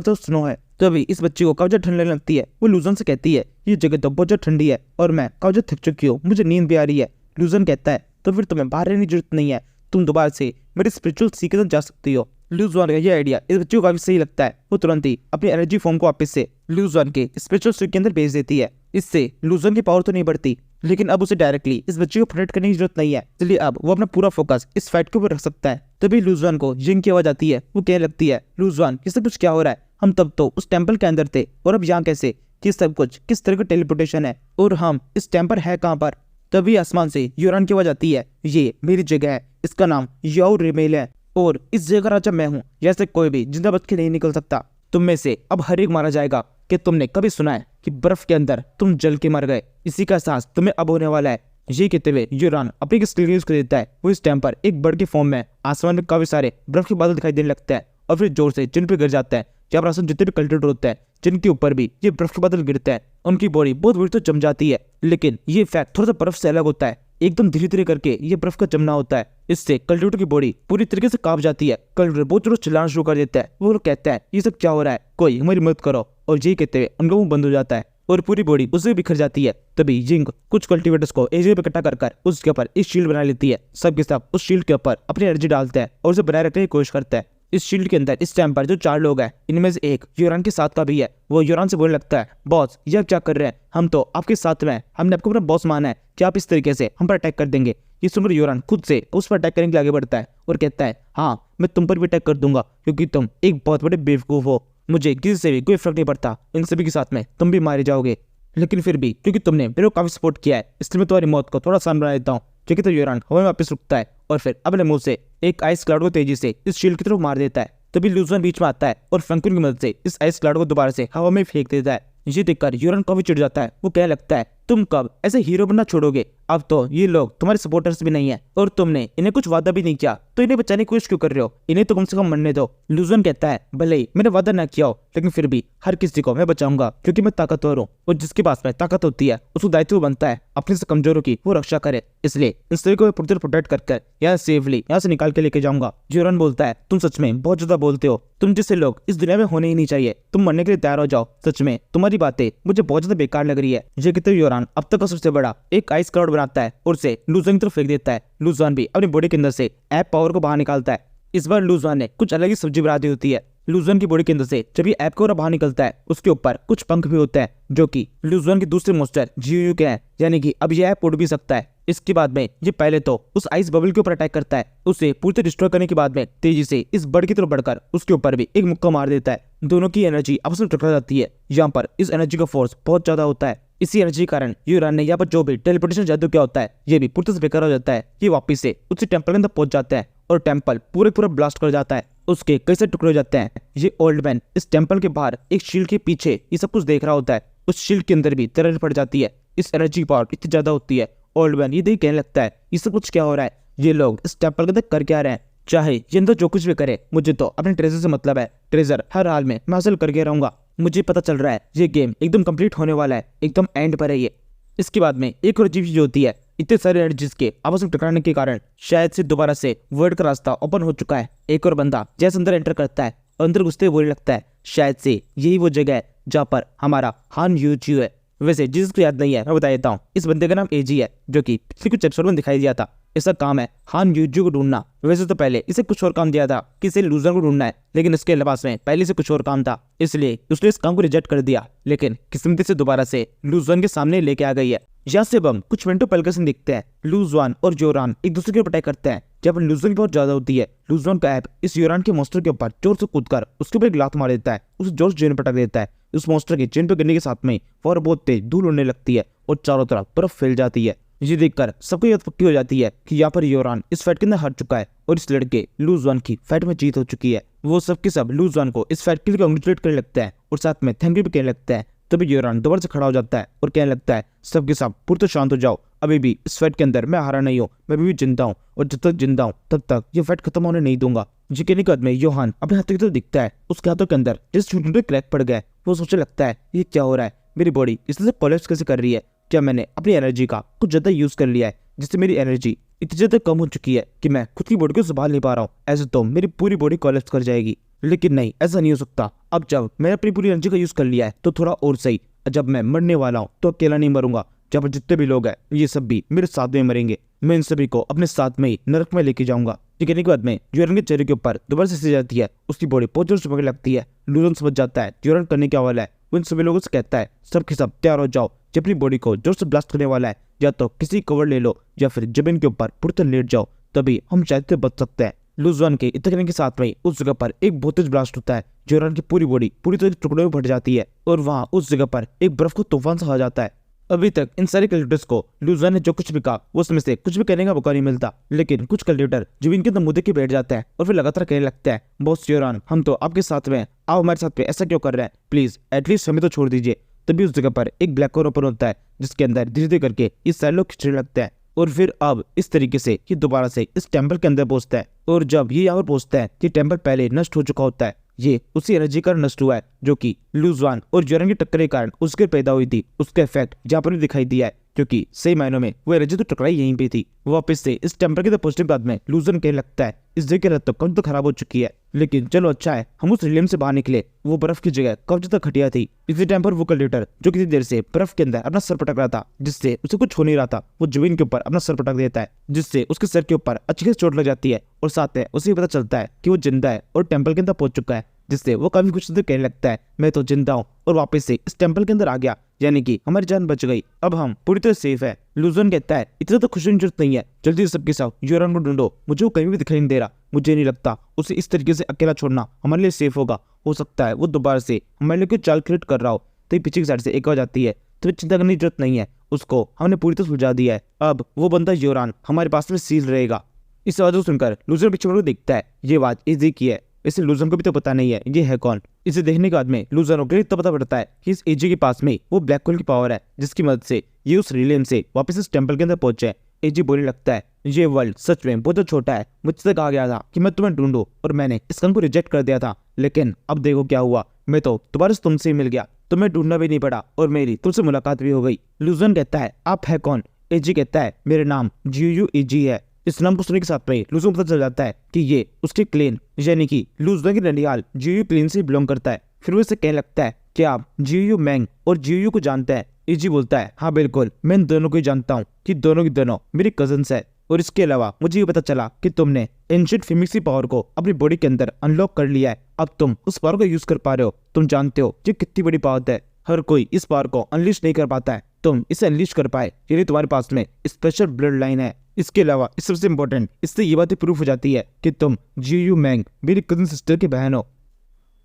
तरफ स्नो है। तभी इस बच्ची को काफी ठंड लगने लगती है। वो लूजन से कहती है ये जगह तो बहुत ज्यादा ठंडी है और मैं काफी थक चुकी हूँ, मुझे नींद भी आ रही है। लूजन कहता है तो फिर तुम्हें बाहर रहने की जरूरत नहीं है, तुम दोबारा से मेरे स्पिरिचुअल सी के साथ जा सकती हो। लूजवान का यह आइडिया इस बच्चे को काफी सही लगता है। वो तुरंत ही अपनी एनर्जी फॉर्म को वापस से लूजवान के स्पिरिचुअल स्टिक के अंदर भेज देती है। इससे लूजवान की पावर तो नहीं बढ़ती, लेकिन अब उसे डायरेक्टली इस बच्चे को प्रोटेक्ट करने की जरूरत नहीं है, इसलिए अब वो अपना पूरा फोकस इस फाइट के ऊपर रख सकता है। तभी लूजवान को जिंग की आवाज आती है। वो कहने लगती है लूजवान ये सब कुछ क्या हो रहा है, हम तब तो उस टेंपल के अंदर थे और अब यहाँ कैसे, कि सब कुछ किस तरह का टेलीपोर्टेशन है और हम इस टेंपल है कहाँ पर। तभी आसमान से यूरान की आवाज आती है ये मेरी जगह है, इसका नाम याओ रिमेल है और इस जगह का राजा मैं हूँ, जैसे कोई भी जिंदा बच के नहीं निकल सकता। तुम में से अब हर एक मारा जाएगा। कि तुमने कभी सुना है कि बर्फ के अंदर तुम जल के मर गए, इसी का एहसास तुम्हें अब होने वाला है। ये कहते हुए यूरान अपनी स्किल यूज कर देता है। वो इस टाइम पर एक बर्ड के फॉर्म में आसमान में काफी सारे बर्फ के बादल दिखाई देने लगते हैं और फिर जोर से जिन पे गिर जाता है। जब रास्ते जितने भी कल्टिवेटर होते हैं जिनके ऊपर भी ये बर्फ के बादल गिरते हैं उनकी बॉडी बहुत बुरी तो जम जाती है, लेकिन ये इफेक्ट थोड़ा सा बर्फ से अलग होता है। एकदम धीरे धीरे करके ये बर्फ का जमना होता है, इससे कल्टिवेटर की बॉडी पूरी तरीके से कांप जाती है। कल्टिवेटर बहुत जोर से चिल्लाना शुरू कर देता है। वो लोग कहता है ये सब क्या हो रहा है, कोई हमारी मदद करो, और ये कहते हुए उनका मुंह बंद हो जाता है और पूरी बॉडी उससे बिखर जाती है। तभी जिंग कुछ कल्टिवेटर्स को एक जगह पे इकट्ठा कर उसके ऊपर एक शील्ड बना लेती है। सबके सब उस शील्ड के ऊपर अपनी एनर्जी डालता है और उसे बनाए रखने की कोशिश करता है। इस शील्ड के अंदर इस टाइम पर जो 4 लोग हैं इनमें से एक यूरान के साथ का भी है। वो यूरान से बोलने लगता है बॉस ये क्या कर रहे हैं, हम तो आपके साथ में हैं, हमने आपको अपना बॉस माना है, क्या आप इस तरीके से हम पर अटैक कर देंगे। ये सुनकर यूरान खुद से उस पर अटैक करने के लिए आगे बढ़ता है और कहता है हाँ मैं तुम पर भी अटैक कर दूंगा क्योंकि तुम एक बहुत बड़े बेवकूफ हो, मुझे किसी से भी कोई फर्क नहीं पड़ता, इन सभी के साथ में तुम भी मारे जाओगे, लेकिन फिर भी क्योंकि तुमने मेरे को काफी सपोर्ट किया है इसलिए मैं तुम्हारी मौत को थोड़ा आसान बना देता हूँ। क्योंकि तो यूरान हवा में वापस रुकता है और फिर अपने मुंह से एक आइस क्लाउड को तेजी से इस शील्ड की तरफ मार देता है। तभी लूजवान बीच में आता है और फ्रैंकलिन की मदद से इस आइस क्लाउड को दोबारा से हवा में फेंक देता है। ये देखकर यूरान काफी चिढ़ जाता है। वो कहने लगता है तुम कब ऐसे हीरो बनना छोड़ोगे, अब तो ये लोग तुम्हारे सपोर्टर्स भी नहीं है और तुमने इन्हें कुछ वादा भी नहीं किया, तो इन्हें बचाने की कोशिश क्यों कर रहे हो, इन्हें तो कम से कम मरने दो। लूजवान कहता है भले ही मैंने वादा ना किया हो लेकिन फिर भी हर किसी को मैं बचाऊंगा क्योंकि मैं ताकतवर हूँ और जिसके पास में ताकत होती है उसको दायित्व बनता है अपने से कमजोरों की वो रक्षा करे, इसलिए इन सभी को मैं प्रोटेक्ट कर यहाँ सेफली यहाँ से निकाल के लेके जाऊंगा। यूरान बोलता है तुम सच में बहुत ज्यादा बोलते हो, तुम जैसे लोग इस दुनिया में होने ही नहीं चाहिए, तुम मरने के लिए तैयार हो जाओ, सच में तुम्हारी बातें मुझे बहुत ज्यादा बेकार लग रही है। ये कहते हुए यूरान अब तक का सबसे बड़ा एक आइस क्लाउड बनाता है और उसे लूजवान की तरफ फेंक देता है। लूजवान भी अपनी बॉडी के अंदर से ऐप पावर को बाहर निकालता है। इस बार लूजवान ने कुछ अलग ही सब्जी बना दी होती है। लूजवान की बॉडी के अंदर से जब ये ऐप को बाहर निकलता है उसके ऊपर कुछ पंख भी होते हैं जो कि लूजवान के दूसरे मोस्टर जीयू के हैं, यानी कि अब यह ऐप उड़ भी सकता है। इसके बाद में ये पहले तो उस आइस बबल के ऊपर अटैक करता है, उसे पूरी तरह डिस्ट्रॉय करने के बाद में तेजी से इस बर्ड की तरफ बढ़कर उसके ऊपर भी एक मुक्का मार देता है। दोनों की एनर्जी आपस में टकरा जाती है। यहाँ पर इस एनर्जी का फोर्स बहुत ज्यादा होता है। इसी एनर्जी के कारण यूरान ने यहाँ पर जो भी टेलीपोर्टेशन जादू किया होता है ये भी पूरी तरह से बेकार हो जाता है। ये वापिस से उसी टेंपल के अंदर पहुंच जाता है और टेंपल पूरा ब्लास्ट कर जाता है, उसके कई सारे टुकड़े हो जाते हैं। ये ओल्ड मैन इस टेंपल के बाहर एक शील्ड के पीछे ये सब कुछ देख रहा होता है। उस शील्ड के अंदर भी तरह पड़ जाती है। इस एनर्जी की पावर इतनी ज्यादा होती है। ओल्ड मैन ये देख कहने लगता है ये सब कुछ क्या हो रहा है, ये लोग इस टेंपल के अंदर कर क्या रहे हैं, चाहे ये अंदर जो कुछ भी करे मुझे तो अपने ट्रेजर से मतलब है, ट्रेजर हर हाल में मैं हासिल करके रहूंगा। मुझे पता चल रहा है ये गेम एकदम कंप्लीट होने वाला है, एकदम एंड पर है ये। इसके बाद में एक और अजीब चीज होती है, इतने सारे एनर्जीज के आपस में टकराने के कारण शायद से दोबारा से वर्ल्ड का रास्ता ओपन हो चुका है। एक और बंदा जैसे अंदर एंटर करता है और अंदर घुसते हुए बोलने लगता है शायद से यही वो जगह है जहाँ पर हमारा हान यूजियो है। वैसे जिसको याद नहीं है मैं बता देता हूँ, इस बंदे का नाम एजी है जो कि पिछले कुछ एपिसोड में दिखाई दिया था। इसका काम है हान यूजियो को ढूंढना। वैसे तो पहले इसे कुछ और काम दिया था कि इसे लूजर को ढूंढना है, लेकिन इसके पास में पहले से कुछ और काम था इसलिए उसने इस काम को रिजेक्ट कर दिया। लेकिन किस्मत से दोबारा से लूजवान के सामने लेके आ गई है। यहाँ से हम कुछ मिनटों पहले का सीन देखते हैं। लूजवान और यूरान एक दूसरे के ऊपर अटैक करते हैं। जब लूजवान की बहुत ज्यादा होती है लूजवान का ऐप इस यूरान के मोस्टर के ऊपर जोर से कूदकर उसके ऊपर एक लात मार देता है, उसे जोर से जेन पटक देता है। उस मोस्टर के चेन पे गिरने के साथ में और बहुत तेज धूल उड़ने लगती है और चारों तरफ बर्फ फैल जाती है। ये देखकर सबको ये पक्की हो जाती है कि यहाँ पर यूरान इस फाइट के अंदर हार चुका है और इस लड़के लूजवान की फाइट में जीत हो चुकी है। वो सबके सब लूजवान को इस फाइट के लिए कांग्रेचुलेट करने लगता है और साथ में थैंक यू भी कहने लगता है। तभी यूरान दोबारा से खड़ा हो जाता है और कहने लगता है सबके सब पूरी तो शांत हो जाओ, अभी भी इस फाइट के अंदर मैं हारा नहीं हूँ, मैं अभी भी जिंदा हूँ और जब तक जिंदा हूँ तब तक ये फाइट खत्म होने नहीं दूंगा। जी कहने के बाद में योहान अपने हाथों की तरफ दिखता है। उसके हाथों के अंदर जिस छोटे छोटे क्रैक पड़ गए, वो सोचने लगता है ये क्या हो रहा है, मेरी बॉडी इस तरह से कोलैप्स कैसे कर रही है, क्या मैंने अपनी एनर्जी का कुछ ज्यादा यूज कर लिया है जिससे मेरी एनर्जी इतनी ज्यादा कम हो चुकी है कि मैं खुद की बॉडी को संभाल नहीं पा रहा हूँ, ऐसे तो मेरी पूरी बॉडी कोलैप्स कर जाएगी। लेकिन नहीं, ऐसा नहीं हो सकता। अब जब मैंने अपनी पूरी एनर्जी का यूज कर लिया है तो थोड़ा और सही, जब मैं मरने वाला हूँ तो अकेला नहीं मरूंगा, जब जितने भी लोग हैं ये सब भी मेरे साथ में मरेंगे, मैं इन सभी को अपने साथ में ही नरक में लेके जाऊंगा। ये कहने के बाद में यूरन के चेहरे के ऊपर दोबारा से जाती है, उसकी बॉडी बहुत जोर से चमकने लगती है। लूजन समझ जाता है यूरन करने क्या वाला है, वो इन सभी लोगों से कहता है सब के सब तैयार हो जाओ, जब अपनी बॉडी को जोर से ब्लास्ट करने वाला है, या तो किसी कवर ले लो या फिर जमीन के ऊपर पूरी तरह लेट जाओ, तभी हम शायद से बच सकते हैं। लूजवान के इतने करने के साथ में उस जगह पर एक बहुत तेज ब्लास्ट होता है, जोरन की पूरी बॉडी पूरी तरह टुकड़ों में फट जाती है और वहां उस जगह पर एक बर्फ को तूफान सा आ जाता है। अभी तक इन सारे कैलकुलेटर्स को लूजवान ने जो कुछ भी कहा वो उसमें से कुछ भी कहने का मौका नहीं मिलता, लेकिन कुछ कैलकुलेटर जमीन के अंदर मुद्दे के बैठ जाता है और फिर लगातार कहने लगता है बॉस योरान, हम तो आपके साथ में हैं, आप हमारे साथ में ऐसा क्यों कर रहे हैं, प्लीज एटलीस्ट हमें तो छोड़ दीजिए। तभी उस जगह पर एक ब्लैक होल ओपन होता है जिसके अंदर धीरे धीरे करके ये सारे लोग खिंचने लगते हैं और फिर अब इस तरीके से ये दोबारा से इस टेम्पल के अंदर पहुंचता है। और जब ये यहाँ पर पहुंचता है ये टेम्पल पहले नष्ट हो चुका होता है, ये उसी एनर्जी का नष्ट हुआ है जो कि लूजवान और योरन की टक्कर के कारण उसके पैदा हुई थी, उसका इफेक्ट जहाँ पर भी दिखाई दिया है, क्योंकि सही मायनों में वो एनर्जी तो टकराई यहीं पे थी। वापस से इस टेम्पल के अंदर पहुंचने के बाद में लूजन कहने लगता है इस जगह की हालत तो कम तो खराब हो चुकी है, लेकिन चलो अच्छा है हम उस रिलियम से बाहर निकले, वो बर्फ की जगह कब तक खटिया थी। इसी टाइम पर वो कैलकुलेटर जो किसी देर से बर्फ के अंदर अपना सर पटक रहा था, जिससे उसे कुछ हो नहीं रहा था, वो जमीन के ऊपर अपना सर पटक देता है, जिससे उसके सर के ऊपर अच्छी खासी चोट लग जाती है और साथ में उसे पता चलता है कि वो जिंदा है और टेम्पल के अंदर पहुंच चुका है, जिससे वो काफी खुश कहने लगता है मैं तो जिंदा हूँ और वापस से इस टेम्पल के अंदर आ गया, यानी कि हमारी जान बच गई, अब हम पूरी तरह सेफ है। लूजन कहता है इतना तो खुशी की जरूरत नहीं है, जल्दी से सबके साथ योरन को ढूंढो, मुझे वो कहीं भी दिखाई नहीं दे रहा, मुझे नहीं लगता उसे इस तरीके से अकेला छोड़ना हमारे लिए सेफ होगा, हो सकता है वो दोबारा से हमारे लिए कोई चाल क्रिएट कर रहा हो। तो पीछे की साइड से एक आवाज आती है तो चिंता करने की जरूरत नहीं है, उसको हमने पूरी तरह सुलझा दिया है, अब वो बंदा योरान हमारे पास में सील रहेगा। इस आवाज को सुनकर लूजन पीछे को देखता है, ये आवाज इजी की है, इसे लूजन को भी तो पता नहीं है ये है कौन। इसे देखने के बाद में लूजन को तो पता पड़ता है कि इस एजी के पास में वो ब्लैक होल की पावर है, जिसकी मदद से ये उस रिलियम से वापस इस टेम्पल के अंदर पहुंचे। एजी बोलने लगता है ये वर्ल्ड सच में बहुत छोटा है, मुझसे कहा गया था कि मैं तुम्हें ढूंढूं और मैंने इस काम को रिजेक्ट कर दिया था, लेकिन अब देखो क्या हुआ, मैं तो दोबारा से तुमसे ही मिल गया, तुम्हें ढूंढना भी नहीं पड़ा और मेरी तुमसे मुलाकात भी हो गई। लूजन कहता है आप है कौन? एजी कहता है मेरा नाम GUEG है। इस नाम को सुनने के साथ में लूजन को पता चल जाता है कि ये उसके क्लेन यानी कि लूजन की ननिहाल GU क्लेन से बिलोंग करता है। फिर वो इसे कहने लगता है कि आप GU मैंग और GU को जानते हैं? एजी बोलता है हाँ बिल्कुल, मैं इन दोनों को ही जानता हूँ कि दोनों की दोनों मेरी कजन्स है, और इसके अलावा मुझे ये पता चला कि तुमने एंशिएंट फिमिक्स की पावर को अपनी बॉडी के अंदर अनलॉक कर लिया है, अब तुम उस पावर को यूज कर पा रहे हो। तुम जानते हो ये कितनी बड़ी पावर है, हर कोई इस पावर को अनलीश नहीं कर पाता है, तुम इसे अनलीश कर पाए यानी तुम्हारे पास में स्पेशल ब्लड लाइन है। इसके अलावा इस सबसे इम्पोर्टेंट, इससे ये बात प्रूफ हो जाती है कि तुम GU मैंग मेरी कजन सिस्टर की बहन हो,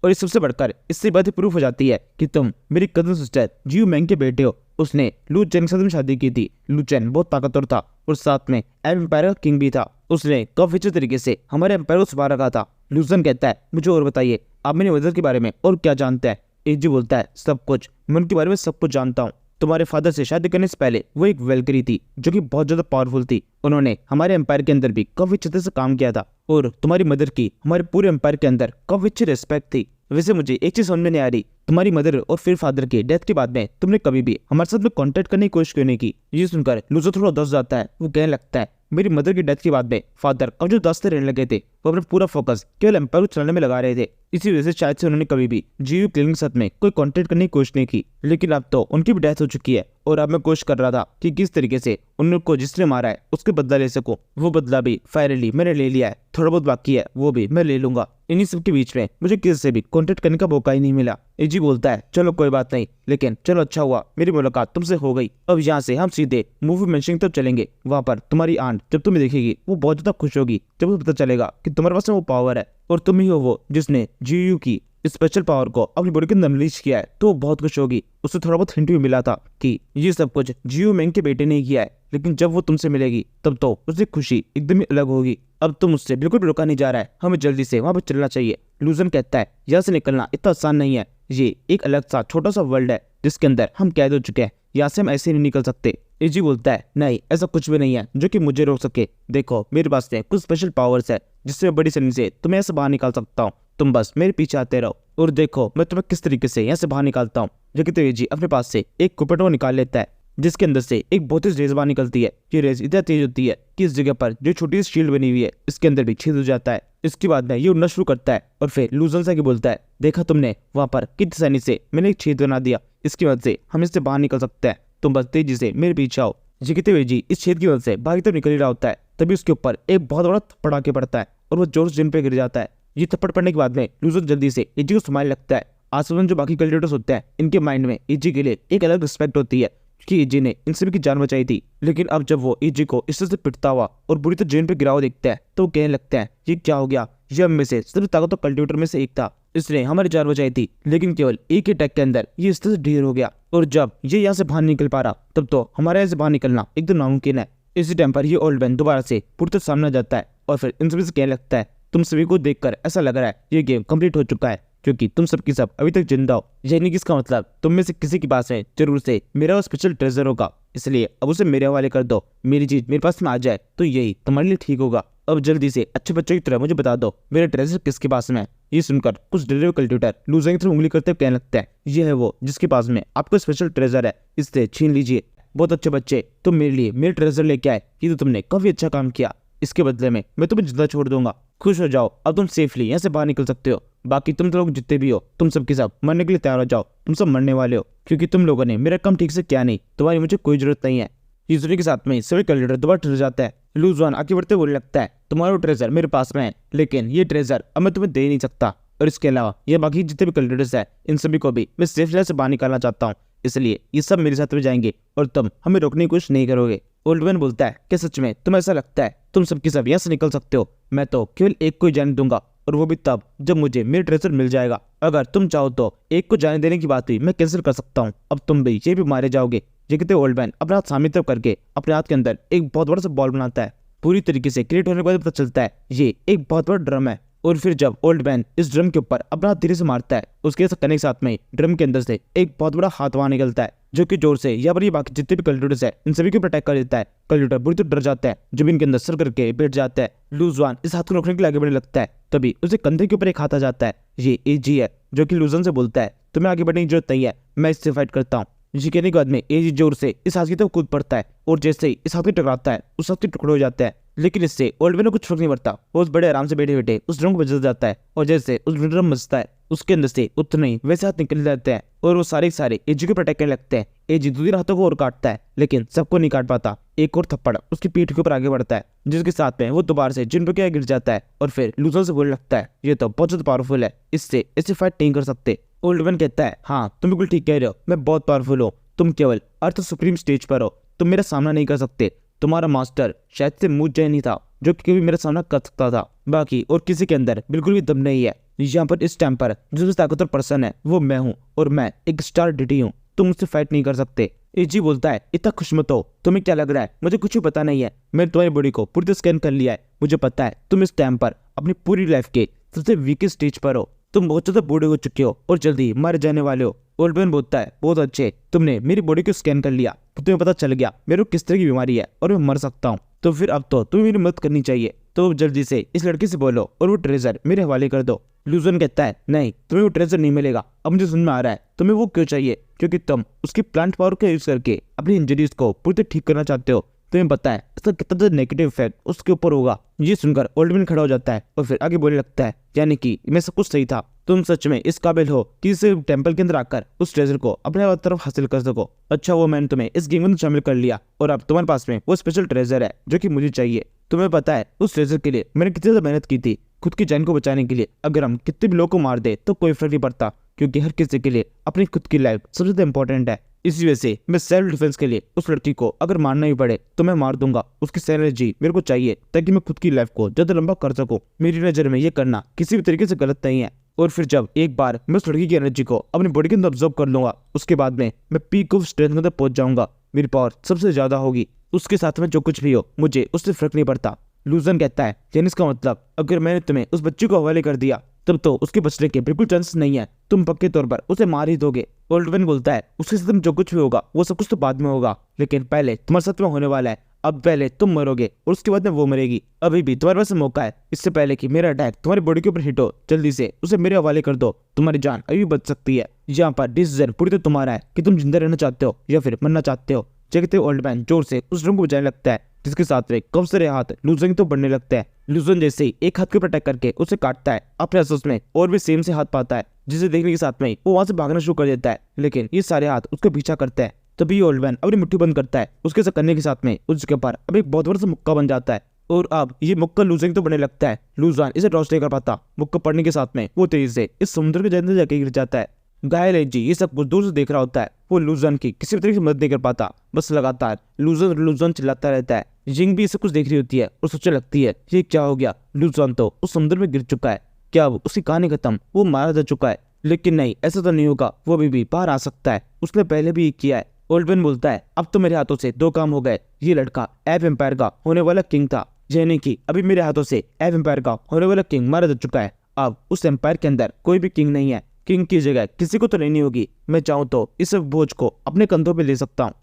और इस सबसे बढ़कर इससे बात प्रूफ हो जाती है कि तुम मेरी कजन सिस्टर GU मैंग के बेटे हो। उसने लू चेन के साथ में शादी की थी, लू चेन बहुत ताकतवर था और साथ में एम्पायर का किंग भी था, उसने काफी अच्छे तरीके से हमारे एम्पायर को संभाल रखा था। लूजन कहता है मुझे और बताइए आप मेरी मदर के बारे में और क्या जानते हैं? एजी बोलता है सब कुछ, मैं उनके बारे में सब कुछ जानता हूँ। तुम्हारे फादर से शादी करने से पहले वो एक वेलकरी थी जो कि बहुत ज्यादा पावरफुल थी, उन्होंने हमारे एम्पायर के अंदर भी काफी अच्छे से काम किया था, और तुम्हारी मदर की हमारे पूरे एम्पायर के अंदर काफी अच्छी रिस्पेक्ट थी। वैसे मुझे एक चीज समझ में नहीं आ रही, तुम्हारी मदर और फिर फादर के डेथ के बाद में तुमने कभी भी हमारे साथ में कांटेक्ट करने की कोशिश क्यों नहीं की? ये सुनकर लूजर थोड़ा उदास जाता है, वो कहने लगता है मेरी मदर की डेथ के बाद में फादर अब जो उदास रहने लगे थे, वो अपना पूरा फोकस केवल एम्पायर को चलाने में लगा रहे थे, इसी वजह से शायद से उन्होंने कभी भी GU क्लिनिक के साथ में कोई कांटेक्ट करने की कोशिश नहीं की। लेकिन अब तो उनकी भी डेथ हो चुकी है और अब मैं कोशिश कर रहा था कि किस तरीके से उनको जिसने मारा है उसके बदला ले सकूं। वो बदला भी फाइनली मैंने ले लिया है, थोड़ा बहुत बाकी है वो भी मैं ले लूंगा। इन्हीं सब के बीच में मुझे किसी से भी कांटेक्ट करने का मौका ही नहीं मिला। एजी बोलता है चलो कोई बात नहीं, लेकिन चलो अच्छा हुआ मेरी मुलाकात तुमसे हो गई। अब यहाँ से हम सीधे मूवी मेंशनिंग तक चलेंगे, वहाँ पर तुम्हारी आंट जब तुम्हें देखेगी वो बहुत ज्यादा खुश होगी जब उसे पता चलेगा कि तुम्हारे पास में वो पावर है और तुम ही हो वो जिसने GU की स्पेशल पावर को अपनी बॉडी के अंदर अनलीश किया है, तो वो बहुत खुश होगी। उसे थोड़ा बहुत हिंट भी मिला था कि ये सब कुछ GU मैंग के बेटे ने किया है, लेकिन जब वो तुमसे मिलेगी तब तो उसकी खुशी एकदम ही अलग होगी। अब तुम उससे बिल्कुल भी रोका नहीं जा रहा है, हमें जल्दी से वहां पर चलना चाहिए। लूजन कहता है यहाँ से निकलना इतना आसान नहीं है, ये एक अलग सा छोटा सा वर्ल्ड है जिसके अंदर हम कैद हो चुके हैं, यहाँ से हम ऐसे नहीं निकल सकते। एजी बोलता है नहीं, ऐसा कुछ भी नहीं है जो कि मुझे रोक सके। देखो मेरे पास में कुछ स्पेशल पावर्स है जिससे मैं बड़ी आसानी से तुम्हें ऐसे बाहर निकाल सकता हूँ। तुम बस मेरे पीछे आते रहो और देखो मैं तुम्हें किस तरीके से यहाँ से बाहर निकालता हूँ। जो कि एजी अपने पास से एक कुपेटो निकाल लेता है जिसके अंदर से एक बहुत तेज रेज बाहर निकलती है। ये रेज इतना तेज होती है कि इस जगह पर जो छोटी सी शील्ड बनी हुई है इसके अंदर भी छेद हो जाता है। इसके बाद में ये उड़ना शुरू करता है और फिर लूजन से बोलता है देखा तुमने वहां पर कितनी आसानी से मैंने एक छेद बना दिया, इसकी वजह से हम इससे बाहर निकल सकते हैं। तुम बस तेजी से मेरे पीछे आओ। ये कहते हुए जी इस छेद की वजह से बाहर की तरफ निकल ही रहा होता है, तभी उसके ऊपर एक बहुत बड़ा थप्पड़ आके पड़ता है और वो जोर से जमीन पे गिर जाता है। ये थप्पड़ पड़ने के बाद में लूजन जल्दी से एजी को संभालने लगता है। आसपास जो बाकी कल्टिवेटर्स होते हैं इनके माइंड में एजी के लिए एक अलग रिस्पेक्ट होती है कि एजी ने इन सभी की जान बचाई थी। लेकिन अब जब वो एजी को इस तरह से पिटता हुआ और बुरी तरह जमीन पे गिरा हुआ देखता है तो वो कहने लगता है ये क्या हो गया, ये हम में से सबसे ताकतवर कल्टिवेटर में से एक था, इसने हमारी जान बचाई थी, लेकिन केवल एक ही अटैक के अंदर ये इस तरह से ढेर हो गया और जब ये यहाँ से बाहर निकल पा रहा तब तो हमारे यहाँ से बाहर निकलना एकदम नामुमकिन है। इसी टाइम पर ये ओल्ड मैन दोबारा से पूरी तरह सामने आ जाता है और फिर इन सभी से कहने लगता है तुम सभी को देखकर ऐसा लग रहा है ये गेम कंप्लीट हो चुका है क्योंकि तुम सबकी सब अभी तक जिंदा हो। यानी कि इसका मतलब तुम में से किसी के पास है जरूर से मेरा वो स्पेशल ट्रेजर होगा, इसलिए अब उसे मेरे हवाले कर दो। मेरी चीज मेरे पास में आ जाए तो यही तुम्हारे लिए ठीक होगा। अब जल्दी से अच्छे बच्चों की तरह मुझे बता दो मेरा ट्रेजर किसके पास में है। ये सुनकर कुछ डरे हुए कल्टिवेटर लूजर की तरफ उंगली करते हुए कहने लगता है ये है वो जिसके पास में आपको स्पेशल ट्रेजर है, इससे छीन लीजिए। बहुत अच्छे बच्चे, तुम मेरे लिए मेरे ट्रेजर लेके आए, ये तो तुमने काफी अच्छा काम किया, इसके बदले में मैं तुम्हें जिंदा छोड़ दूंगा। खुश हो जाओ, अब तुम सेफली यहाँ से बाहर निकल सकते हो। बाकी तुम लोग जितने भी हो तुम सबके सब मरने के लिए तैयार हो जाओ, तुम सब मरने वाले हो क्योंकि तुम लोगों ने मेरा काम ठीक से किया नहीं, तुम्हारी मुझे कोई जरूरत नहीं है। यूजरी के साथ में सभी कल्टिवेटर दोबारा ठहर जाता है। लूजवान आगे बढ़ते बोलने लगता है तुम्हारा ट्रेजर मेरे पास में है, लेकिन ये ट्रेजर अब मैं तुम्हें दे नहीं सकता, और इसके अलावा ये बाकी जितने भी कल्टिवेटर्स है इन सभी को भी मैं सेफ जगह से बाहर निकालना चाहता हूँ, इसलिए ये सब मेरे साथ में जाएंगे और तुम हमें रोकने की कोशिश नहीं करोगे। ओल्ड मैन बोलता है क्या सच में तुम्हें ऐसा लगता है तुम सबकी सब यहाँ से निकल सकते हो? मैं तो केवल एक को ही जाने दूंगा और वो भी तब जब मुझे मेरा ट्रेजर मिल जाएगा। अगर तुम चाहो तो एक को जाने देने की बात भी मैं कैंसिल कर सकता हूँ, अब तुम भी ये भी मारे जाओगे। ये कहते ओल्ड मैन अपना हाथ सामने तरफ करके अपने हाथ के अंदर एक बहुत बड़ा सा बॉल बनाता है। पूरी तरीके से क्रिएट होने के बाद पता चलता है ये एक बहुत बड़ा ड्रम है। और फिर जब ओल्ड मैन इस ड्रम के ऊपर अपना हाथ धीरे से मारता है उसके करने के साथ में ड्रम के अंदर से एक बहुत बड़ा हाथ वहां निकलता है जो कि जोर से यहाँ पर ये बाकी जितने भी कल्टिवेटर्स है इन सभी को अटैक कर देता है। कल्टिवेटर बुरी तरह डर जाता है, जमीन के अंदर सर करके बैठ जाता है। लूजवान इस हाथ को रोकने के लिए आगे बढ़ने लगता है, तभी उसे कंधे के ऊपर एक हाथ आ जाता है। ये एजी है जो कि लूजन से बोलता है तुम्हें आगे बढ़ने की जरूरत नहीं है, मैं इससे फाइट करता हूँ। जी कहने के बाद में एजी जोर से इस हाथ की तरफ कूद पड़ता है और जैसे ही इस हाथ को टकराता है उस हाथ के टुकड़े हो जाते हैं, लेकिन इससे ओल्ड मैन को कुछ फर्क नहीं पड़ता। वो उस बड़े आराम से बैठे बैठे उस ड्रम को बजल जाता है और जैसे उस ड्रम बजता है उसके अंदर से उतने ही वैसे हाथ निकल जाते हैं और वो सारे एजी को प्रोटेक्ट करने लगते हैं। एजी दूसरे हाथों को और काटता है लेकिन सबको नहीं काट पाता। एक और थप्पड़ उसकी पीठ के ऊपर आगे बढ़ता है जिसके साथ में वो दोबारा से जिन पे क्या गिर जाता है और फिर लूजर से बोलने लगता है ये तो बहुत ज्यादा पावरफुल है, इससे ऐसे फाइट नहीं कर सकते। ओल्ड मैन कहता है हाँ तुम बिल्कुल ठीक कह रहे हो, मैं बहुत पावरफुल हूँ, तुम केवल अर्थ सुप्रीम स्टेज पर हो, तुम मेरा सामना नहीं कर सकते। तुम्हारा मास्टर शायद से मुझ जय नहीं था जो कि कभी मेरा सामना कर सकता था, बाकी और किसी के अंदर बिल्कुल भी दम नहीं है। यहाँ पर इस टाइम पर जो सबसे ताकतवर पर्सन है वो मैं हूँ और मैं एक स्टार डिटी हूँ, तुम मुझसे फाइट नहीं कर सकते। एजी बोलता है इतना खुश मत हो, तुम्हें क्या लग रहा है मुझे कुछ भी पता नहीं है, मैंने तुम्हारी बॉडी को पूरी तरह स्कैन कर लिया है, मुझे पता है तुम इस टाइम पर अपनी पूरी लाइफ के सबसे वीकेस्ट स्टेज पर हो, तुम बहुत ज्यादा बूढ़े हो चुके हो और जल्दी मारे जाने वाले हो। ओल्ड मैन बोलता है बहुत अच्छे, तुमने मेरी बॉडी को स्कैन कर लिया तो तुम्हें पता चल गया मेरे को किस तरह की बीमारी है और मैं मर सकता हूँ, तो फिर अब तो तुम्हें मेरी मदद करनी चाहिए, तो जल्दी से इस लड़की से बोलो और वो ट्रेजर मेरे हवाले कर दो। लूजन कहता है नहीं तुम्हें वो ट्रेजर नहीं मिलेगा, अब मुझे समझ में आ रहा है तुम्हें वो क्यों चाहिए, क्योंकि तुम उसकी प्लांट पावर का यूज करके अपनी इंजरीज को पूरी तरह ठीक करना चाहते हो, तुम्हें पता है इसका कितना ज्यादा नेगेटिव इफेक्ट उसके ऊपर होगा। ये सुनकर ओल्ड मैन खड़ा हो जाता है और फिर आगे बोलने लगता है यानी कि मैं सब कुछ सही था, तुम सच में इस काबिल हो कि इस टेंपल के अंदर आकर उस ट्रेजर को अपने तरफ हासिल कर सको। अच्छा वो मैंने तुम्हें इस गेम में शामिल कर लिया और अब तुम्हारे पास में वो स्पेशल ट्रेजर है जो कि मुझे चाहिए। तुम्हें पता है उस ट्रेजर के लिए मैंने कितनी ज्यादा मेहनत की थी खुद की जान को बचाने के लिए, अगर हम कितने भी लोगों को मार दे तो कोई फर्क नहीं पड़ता क्योंकि हर किसी के लिए अपनी खुद की लाइफ सबसे ज्यादा इंपॉर्टेंट है। इसी वजह से मैं सेल्फ डिफेंस के लिए उस लड़की को अगर मारना ही पड़े तो मैं मार दूंगा, उसकी एनर्जी मेरे को चाहिए ताकि मैं खुद की लाइफ को ज्यादा लंबा कर सकूं। मेरी नजर में ये करना किसी भी तरीके से गलत नहीं है। और फिर जब एक बार मैं उस लड़की की एनर्जी को अपनी बॉडी के अंदर ऑब्जर्व कर लूंगा उसके बाद में मैं पीक ऑफ स्ट्रेंथ के अंदर पहुंच जाऊंगा, मेरी पावर सबसे ज्यादा होगी, उसके साथ में जो कुछ भी हो मुझे उससे फर्क नहीं पड़ता। लूजन कहता है यानी इसका मतलब अगर मैंने तुम्हें उस बच्ची को हवाले कर दिया तब तो उसके बचने के बिल्कुल चांस नहीं है, तुम पक्के तौर पर उसे मार ही दोगे। ओल्ड मैन बोलता है उसके साथ जो कुछ भी होगा वो सब कुछ तो बाद में होगा, लेकिन पहले तुम्हारे साथ में होने वाला है। अब पहले तुम मरोगे और उसके बाद में वो मरेगी। अभी भी तुम्हारे पास मौका है, इससे पहले कि मेरा अटैक तुम्हारी बॉडी के ऊपर हिट हो, जल्दी से उसे मेरे हवाले कर दो, तुम्हारी जान अभी बच सकती है। यहाँ पर डिसीजन पूरी तरह तुम्हारा है कि तुम जिंदा रहना चाहते हो या फिर मरना चाहते हो। जगते ओल्ड मैन जोर से उस ड्रम को बजाने लगता है, जिसके साथ में कब सारे हाथ लूजन तो बढ़ने लगता है। लूजन जैसे ही एक हाथ के ऊपर अटैक करके उसे काटता है, अपने असुस में और भी सेम से हाथ पाता है, जिसे देखने के साथ में वो वहां से भागना शुरू कर देता है, लेकिन ये सारे हाथ उसका पीछा करते हैं। तभी ओल्ड मैन अपनी मुट्ठी बंद करता है, उसके साथ करने के साथ में उसके ऊपर अब एक बहुत बड़ा सा मुक्का बन जाता है और अब ये मुक्का लूजन तो बनने लगता है। लूजन इसे ड्रॉस नहीं कर पाता, मुक्का पड़ने के साथ में वो तेजी से इस समुद्र के अंदर जाके गिर जाता है। घायल एजी ये सब कुछ दूर से देख रहा होता है, वो लूजन की किसी भी तरीके से मदद नहीं कर पाता, बस लगातार लूजन लूजन चिल्लाता रहता है। जिंग भी इसे कुछ देख रही होती है और सोचने लगती है ये क्या हो गया, लूजन तो उस समुद्र में गिर चुका है, क्या अब उसकी कहानी खत्म, वो मारा जा चुका है। लेकिन नहीं, ऐसा तो नहीं होगा, वो अभी भी बाहर आ सकता है, उसने पहले भी किया है। ओल्ड मैन बोलता है अब तो मेरे हाथों से दो काम हो गए, ये लड़का एव एम्पायर का होने वाला किंग था, यानी कि अभी मेरे हाथों से एव एम्पायर का होने वाला किंग मारा जा चुका है। अब उस एम्पायर के अंदर कोई भी किंग नहीं है, किंग की जगह किसी को तो लेनी होगी, मैं चाहूँ तो इस बोझ को अपने कंधों पे ले सकता हूँ।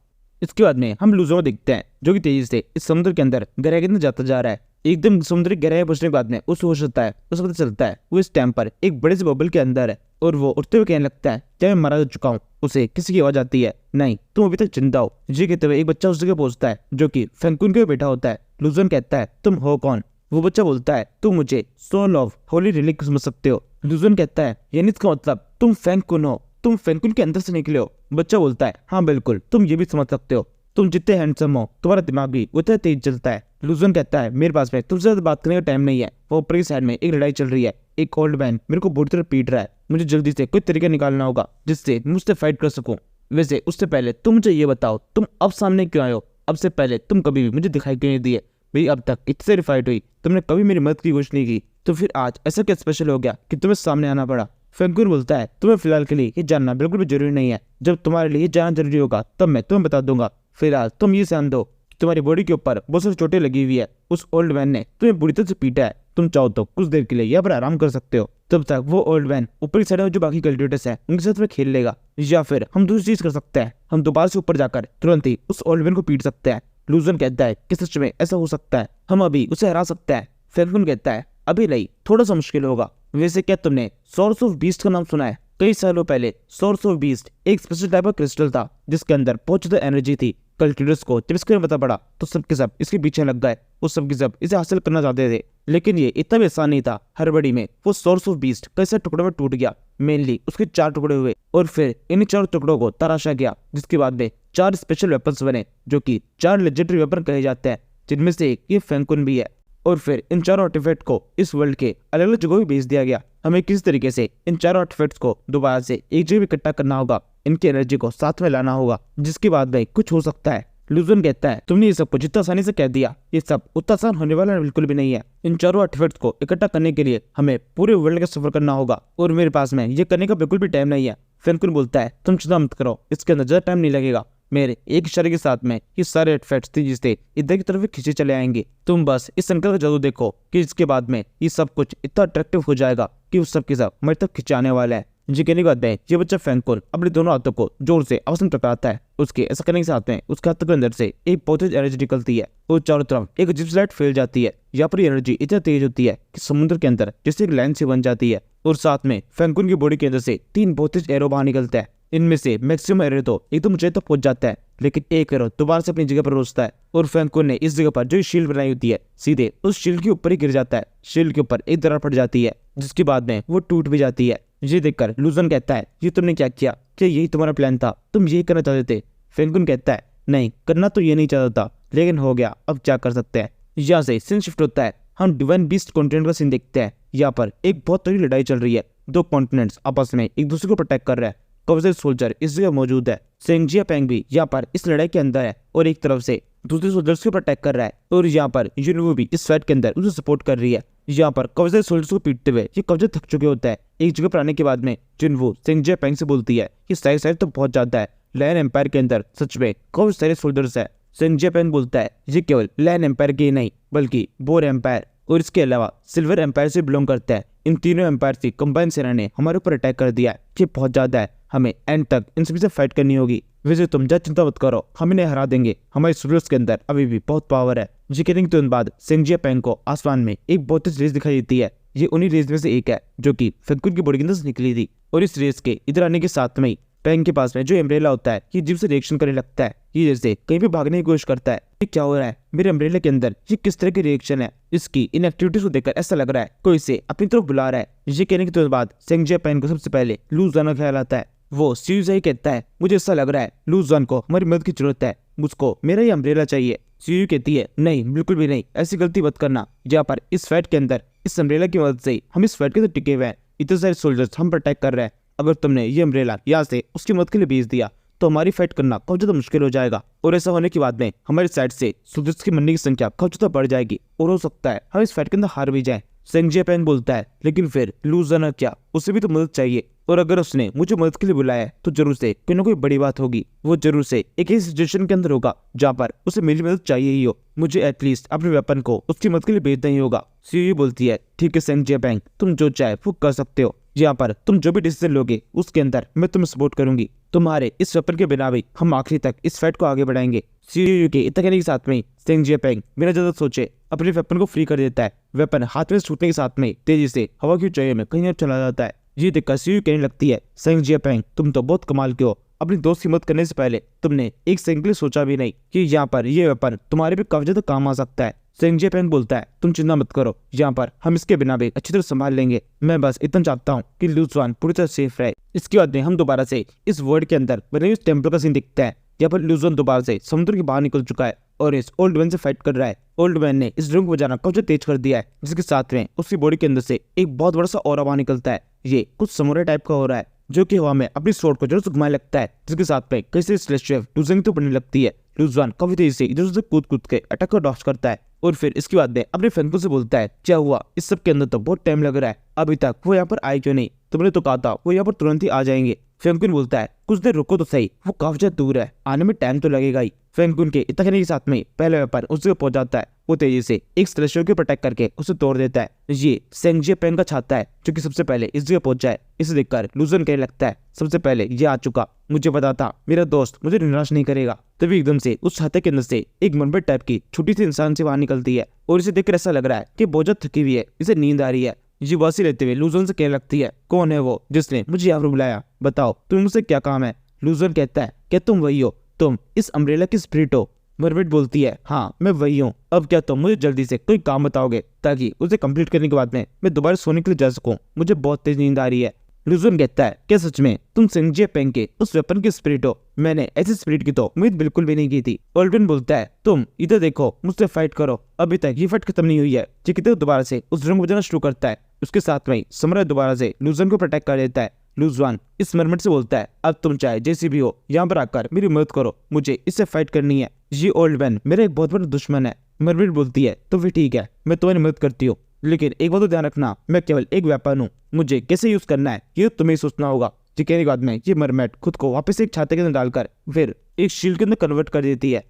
इसके बाद में हम लूजर को देखते हैं जो कि तेजी से इस समुद्र के अंदर गहराई के अंदर जाता जा रहा है। एकदम समुद्र की गहराई पहुंचने के बाद में उसे होश होता है, उसे पता चलता है वो इस टाइम पर एक बड़े से बबल के अंदर है और वो उठते हुए कहने लगता है क्या मैं मारा जा चुका हूँ। उसे किसी की आवाज आती है, नहीं तुम अभी तक जिंदा हो। ये कहते हुए एक बच्चा उस जगह पहुंचता है जो कि फैंकुन के बैठा होता है। लूजन कहता है तुम हो कौन? वो बच्चा बोलता है तुम मुझे सोल ऑफ होली रिलिक समझ सकते हो। लूजन कहता है यानी इसका मतलब तुम फैंकुन हो, तुम फैंकुन के अंदर से निकले हो। बच्चा बोलता है हाँ बिल्कुल, तुम ये भी समझ सकते हो, तुम जितने हैंडसम हो तुम्हारा दिमाग भी उतना तेज चलता है। लूजन कहता है मेरे पास में तुमसे ज्यादा बात करने का टाइम नहीं है, वो ऊपर की साइड में एक लड़ाई चल रही है, एक ओल्ड मैन मेरे को बुरी तरह पीट रहा है, मुझे जल्दी से कोई तरीका निकालना होगा जिससे मुझसे फाइट कर सकूं। वैसे उससे पहले तुम मुझे ये बताओ तुम अब सामने क्यों आए हो? अब से पहले तुम कभी भी मुझे दिखाई क्यों नहीं दिए? भाई अब तक इतनी सारी फाइट हुई, तुमने कभी मेरी मदद की कोशिश नहीं की, तो फिर आज ऐसा क्या स्पेशल हो गया कि तुम्हें सामने आना पड़ा? फैंकुन बोलता है तुम्हें फिलहाल के लिए ये जानना बिल्कुल भी जरूरी नहीं है, जब तुम्हारे लिए जानना जरूरी होगा तब मैं तुम्हें बता दूंगा। फिलहाल तुम ये जान दो कि तुम्हारी बॉडी के ऊपर बहुत सारी चोटें लगी हुई है, उस ओल्ड मैन ने तुम्हें बुरी तरह से पीटा है, तुम चाहो तो कुछ देर के लिए यहाँ पर आराम कर सकते हो, तब तक वो ओल्ड मैन ऊपर की साइड में जो बाकी कल्टिवेटर्स हैं उनके साथ में खेल लेगा। या फिर हम दूसरी चीज कर सकते हैं, हम दोबारा से ऊपर जाकर तुरंत ही उस ओल्ड मैन को पीट सकते हैं। लूजन कहता है कि सच में ऐसा हो सकता है, हम अभी उसे हरा सकते हैं। फैंकुन कहता है अभी नहीं, थोड़ा सा मुश्किल होगा। वैसे क्या तुमने सोर्स ऑफ बीस्ट का नाम सुना है? कई सालों पहले सोर्स ऑफ बीस्ट एक स्पेशल टाइप का क्रिस्टल था जिसके अंदर बहुत ज्यादा एनर्जी थी। कल्टिवेटर्स को जब इसके बारे में पता पड़ा तो सबके सब इसके पीछे लग गए, वो सबके सब इसे हासिल करना चाहते थे, लेकिन ये इतना भी आसान नहीं था। हड़बड़ी में वो सोर्स ऑफ बीस्ट कई सारे टुकड़ों में टूट गया, मेनली उसके 4 टुकड़े हुए और फिर इन 4 टुकड़ों को तराशा गया, जिसके बाद में 4 स्पेशल वेपन्स बने जो कि 4 लेजेंडरी वेपन कहे जाते हैं, जिनमें से एक ये फैंकुन भी है। और फिर इन 4 आर्टिफैक्ट को इस वर्ल्ड के अलग अलग जगहों पे भेज दिया गया। हमें किसी तरीके से इन 4 आर्टिफैक्ट्स को दोबारा से एक जगह इकट्ठा करना होगा, इनकी एनर्जी को साथ में लाना होगा, जिसके बाद में कुछ हो सकता है। लूजन कहता है तुमने ये सब कुछ जितना आसानी से कह दिया, ये सब उतना आसान होने वाला बिल्कुल भी नहीं है। इन 4 आर्टिफैक्ट्स को इकट्ठा करने के लिए हमें पूरे वर्ल्ड का सफर करना होगा और मेरे पास में ये करने का बिल्कुल भी टाइम नहीं है। फैंकुन बोलता है तुम चिंता मत करो, इसके अंदर ज्यादा टाइम नहीं लगेगा, मेरे एक इशारे के साथ में ये सारे आर्टिफैक्ट्स तेजी से इधर की तरफ खींचे चले आएंगे। तुम बस इस संकल्प का जादू देखो कि इसके बाद में ये सब कुछ इतना अट्रैक्टिव हो जाएगा कि उस सब के सब मेरे तक खिंचाने वाला है। जी कहने के बाद में ये बच्चा फैंकुन अपने दोनों हाथों को जोर से आपस में टकराता है। उसके ऐसा करने के साथ में उसके हाथों के अंदर से एक बहुत तेज एनर्जी निकलती है और चारों तरफ एक अजीब सी लाइट फैल जाती है। यहाँ पर एनर्जी इतना तेज होती है कि समुद्र के अंदर जैसे एक लाइन सी बन जाती है और साथ में फैंकुन की बॉडी के अंदर से 3 बहुत तेज एरो बाहर निकलता है। इनमें से मैक्सिमम एरो तो एकदम ऊंचाई तक पहुंच जाता है, लेकिन एक एरो दोबारा से अपनी जगह पर रोकता है और फैंकुन ने इस जगह पर जो शील्ड बनाई होती है सीधे उस शील्ड के ऊपर ही गिर जाता है। शील्ड के ऊपर एक दरार पड़ जाती है जिसके बाद में वो टूट भी जाती है। ये देखकर लूजन कहता है ये तुमने क्या किया? क्या यही तुम्हारा प्लान था? तुम यही करना चाहते थे? फैंकुन कहता है नहीं, करना तो ये नहीं चाहता था, लेकिन हो गया, अब क्या कर सकते हैं। यहाँ से सीन शिफ्ट होता है, हम डिवाइन बीस्ट कॉन्टिनेंट का सीन देखते हैं। यहाँ पर एक बहुत तगड़ी लड़ाई चल रही है, 2 कॉन्टिनेंट्स आपस में एक दूसरे को प्रोटेक्ट कर रहे हैं। कवजे सोल्जर इस जगह मौजूद है, सेंगजिया पेंग भी यहाँ पर इस लड़ाई के अंदर है और एक तरफ से दूसरे सोल्जर्स को अटैक कर रहा है और यहाँ पर यूनिवो भी इस फाइट के अंदर उसे सपोर्ट कर रही है। यहाँ पर कवजे सोल्जर्स को पीटते हुए ये कवजे थक चुके होता है। एक जगह पर आने के बाद में जिनवो सेंगजिया पेंग से बोलती है कि साइज तो बहुत ज्यादा है, लैन एम्पायर के अंदर सच में काफी सारे सोल्जर्स है। सेंगजिया पेंग बोलता है ये केवल लैन एम्पायर के नहीं बल्कि बोर एम्पायर और इसके अलावा सिल्वर एम्पायर से बिलोंग करता है। इन तीनों एम्पायर की कंबाइन सेना ने हमारे ऊपर अटैक कर दिया है। ये बहुत ज्यादा है, हमें एंड तक इन सभी से फाइट करनी होगी। वैसे तुम ज्यादा चिंता मत करो, हम इन्हें हरा देंगे। हमारे सोल्जर्स के अंदर अभी भी बहुत पावर है। ये कहने के तुरंत बाद सेंग जियापेंग को आसमान में एक बहुत तेज रेस दिखाई देती है। ये उन्हीं रेस में से एक है जो कि फेंगकुन की बॉडी के अंदर से निकली थी। और इस रेस के इधर आने के साथ में ही पेंग के पास में जो अम्ब्रेला होता है ये जीव से रिएक्शन करने लगता है। ये जैसे कहीं भी भागने की कोशिश करता है। ये क्या हो रहा है मेरे अम्ब्रेला के अंदर, ये किस तरह की रिएक्शन है? इसकी इन एक्टिविटीज को देखकर ऐसा लग रहा है कोई इसे अपनी तरफ बुला रहा है। ये कहने के तुरंत बाद सेंग जियापेंग को सबसे पहले लू ज़ुआन का ख्याल आता है। वो सीयू से ही कहता है मुझे ऐसा लग रहा है लू ज़ुआन को हमारी मदद की जरूरत है, मुझको मेरा ही अम्ब्रेला चाहिए। सीयू कहती है नहीं बिल्कुल भी नहीं, ऐसी गलती मत करना। जहाँ पर इस फाइट के अंदर इस अम्ब्रेला की मदद से हम इस फाइट के अंदर टिके हुए हैं। इतने सारे सोल्जर्स हम पर अटैक कर रहे हैं। अगर तुमने ये अम्ब्रेला यहाँ से उसकी मदद के लिए भेज दिया तो हमारी फाइट करना काफी ज्यादा मुश्किल हो जाएगा। और ऐसा होने के बाद में हमारी साइड से सोल्जर्स की मरने की संख्या काफी ज्यादा बढ़ जाएगी और हो सकता है हम इस फाइट के अंदर हार भी जाएं। सेंग जियापेंग बोलता है लेकिन फिर लू ज़ुआन क्या, उसे भी तो मदद चाहिए। और अगर उसने मुझे मदद के लिए बुलाया है तो जरूर से कोई ना कोई बड़ी बात होगी। वो जरूर से एक ऐसी सिचुएशन के अंदर होगा जहाँ पर उसे मेरी मदद चाहिए ही हो। मुझे एटलीस्ट अपने वेपन को उसकी मदद के लिए भेजना ही होगा। सीयू बोलती है ठीक है सेंग जियापेंग, तुम जो चाहे वो कर सकते हो। यहाँ पर तुम जो भी डिसीजन लोगे उसके अंदर मैं तुम्हें सपोर्ट करूंगी। तुम्हारे इस वेपन के बिना भी हम आखिरी तक इस फाइट को आगे बढ़ाएंगे। सीयू के इतना कहने के साथ में सेंग जियापेंग बिना ज्यादा सोचे अपने वेपन को फ्री कर देता है। वेपन हाथ में छूटने के साथ में तेजी से हवा की ऊंचाई में कहीं और चला जाता है। ये देखकर सीयू कहने लगती है सेंग जियापेंग तुम तो बहुत कमाल के हो, अपनी दोस्त की मदद करने से पहले तुमने एक सेकंड के लिए सोचा भी नहीं कि यहाँ पर ये वेपन तुम्हारे भी काफी ज्यादा काम आ सकता है। सेंग जियापेंग बोलता है तुम चिंता मत करो, यहाँ पर हम इसके बिना भी अच्छी तरह संभाल लेंगे। मैं बस इतना चाहता हूँ कि लू ज़ुआन पूरी तरह सेफ रहे। इसके बाद में हम दोबारा से इस वर्ल्ड के अंदर बने हुए टेम्पल का सीन दिखता है। यहाँ पर लू ज़ुआन दोबारा से समुद्र के बाहर निकल चुका है और इस ओल्ड मैन से फाइट कर रहा है। ओल्ड मैन ने इस ड्रम को बजाना काफी तेज कर दिया है, जिसके साथ में उसकी बॉडी के अंदर से एक बहुत बड़ा सा ऑरा बाहर निकलता है। ये कुछ समुराई टाइप का हो रहा है जो कि हवा में अपनी स्वॉर्ड को जोर से घुमाने लगता है, जिसके साथ में कई सारी सेलेस्टियल लूजिंग तो पड़ने लगती है। लू ज़ुआन काफी तेजी से इधर उधर कूद के अटैक को डॉच करता है और फिर इसके बाद में अपने फेंगकुन से बोलता है क्या हुआ, इस सब के अंदर तो बहुत टाइम लग रहा है, अभी तक वो यहाँ पर आए क्यों नहीं? तुमने तो कहा था वो यहाँ पर तुरंत ही आ जाएंगे। फेंगकुन बोलता है कुछ देर रुको तो सही, वो काफी ज्यादा दूर है, आने में टाइम तो लगेगा ही। फेंगकुन के इतना कहने के साथ में पहले वेपन उस जगह पहुंच जाता है। वो तेजी से एक सेलेस्टियल के ऊपर अटैक करके उसे तोड़ देता है। ये सेंग जियापेंग का छाता है जो कि सबसे पहले इस जगह पहुंच जाए। इसे देखकर लू ज़ुआन कहने लगता है सबसे पहले ये आ चुका, मुझे पता था मेरा दोस्त मुझे निराश नहीं करेगा। तभी एकदम से उस छाते के अंदर से एक मरमेड टाइप की छोटी सी इंसान से बाहर निकलती है और इसे देखकर ऐसा लग रहा है कि बहुत ज्यादा थकी हुई है, इसे नींद आ रही है। ये वासी लेते हुए लू ज़ुआन से कहने लगती है कौन है वो जिसने मुझे यहाँ पर बुलाया, बताओ तुम्हें मुझसे क्या काम है? लू ज़ुआन कहता है क्या तुम वही हो, तुम इस अम्ब्रेला की स्पिरिट हो? मरमेड बोलती है हाँ मैं वही हूँ। अब क्या तुम मुझे जल्दी से कोई काम बताओगे ताकि उसे कंप्लीट करने के बाद में मैं दोबारा सोने के लिए जा सकूं, मुझे बहुत तेज नींद आ रही है। लू ज़ुआन कहता है क्या सच में तुम सेंग जियापेंग के उस वेपन की स्पिरिट हो? मैंने ऐसी स्पिरिट की तो उम्मीद बिल्कुल भी नहीं की थी। ओल्ड मैन बोलता है तुम इधर देखो, मुझसे फाइट करो, अभी तक ये फाइट खत्म नहीं हुई है। ये कहते दोबारा से उस ड्रम को बजाना शुरू करता है। उसके साथ में समुराई दोबारा से लू ज़ुआन को अटैक कर देता है। लू ज़ुआन इस मरमेड से बोलता है अब तुम चाहे जैसी भी हो यहाँ पर आकर मेरी मदद करो, मुझे इससे फाइट करनी है। ये ओल्ड मैन मेरा एक बहुत बड़ा दुश्मन है। मरमेड बोलती है तो फिर ठीक है मैं तुम्हारी मदद करती हूँ, लेकिन एक बात तो ध्यान रखना मैं केवल एक वेपन हूँ, मुझे कैसे यूज करना है ये तुम्हें सोचना होगा। ये कहने के बाद में ये मरमेड खुद को वापस एक छाते के अंदर डालकर फिर एक शील्ड के अंदर कन्वर्ट कर देती है।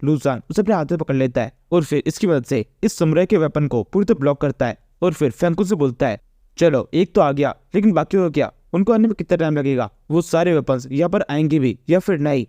लू ज़ुआन उसे अपने हाथ में पकड़ लेता है और फिर इसकी मदद से इस समुराई के वेपन को पूरी तरह ब्लॉक करता है और फिर फेंगकुन से बोलता है चलो एक तो आ गया, लेकिन बाकी हो क्या, उनको आने में कितना टाइम लगेगा? वो सारे वेपन्स यहाँ पर आएंगे भी या फिर नहीं?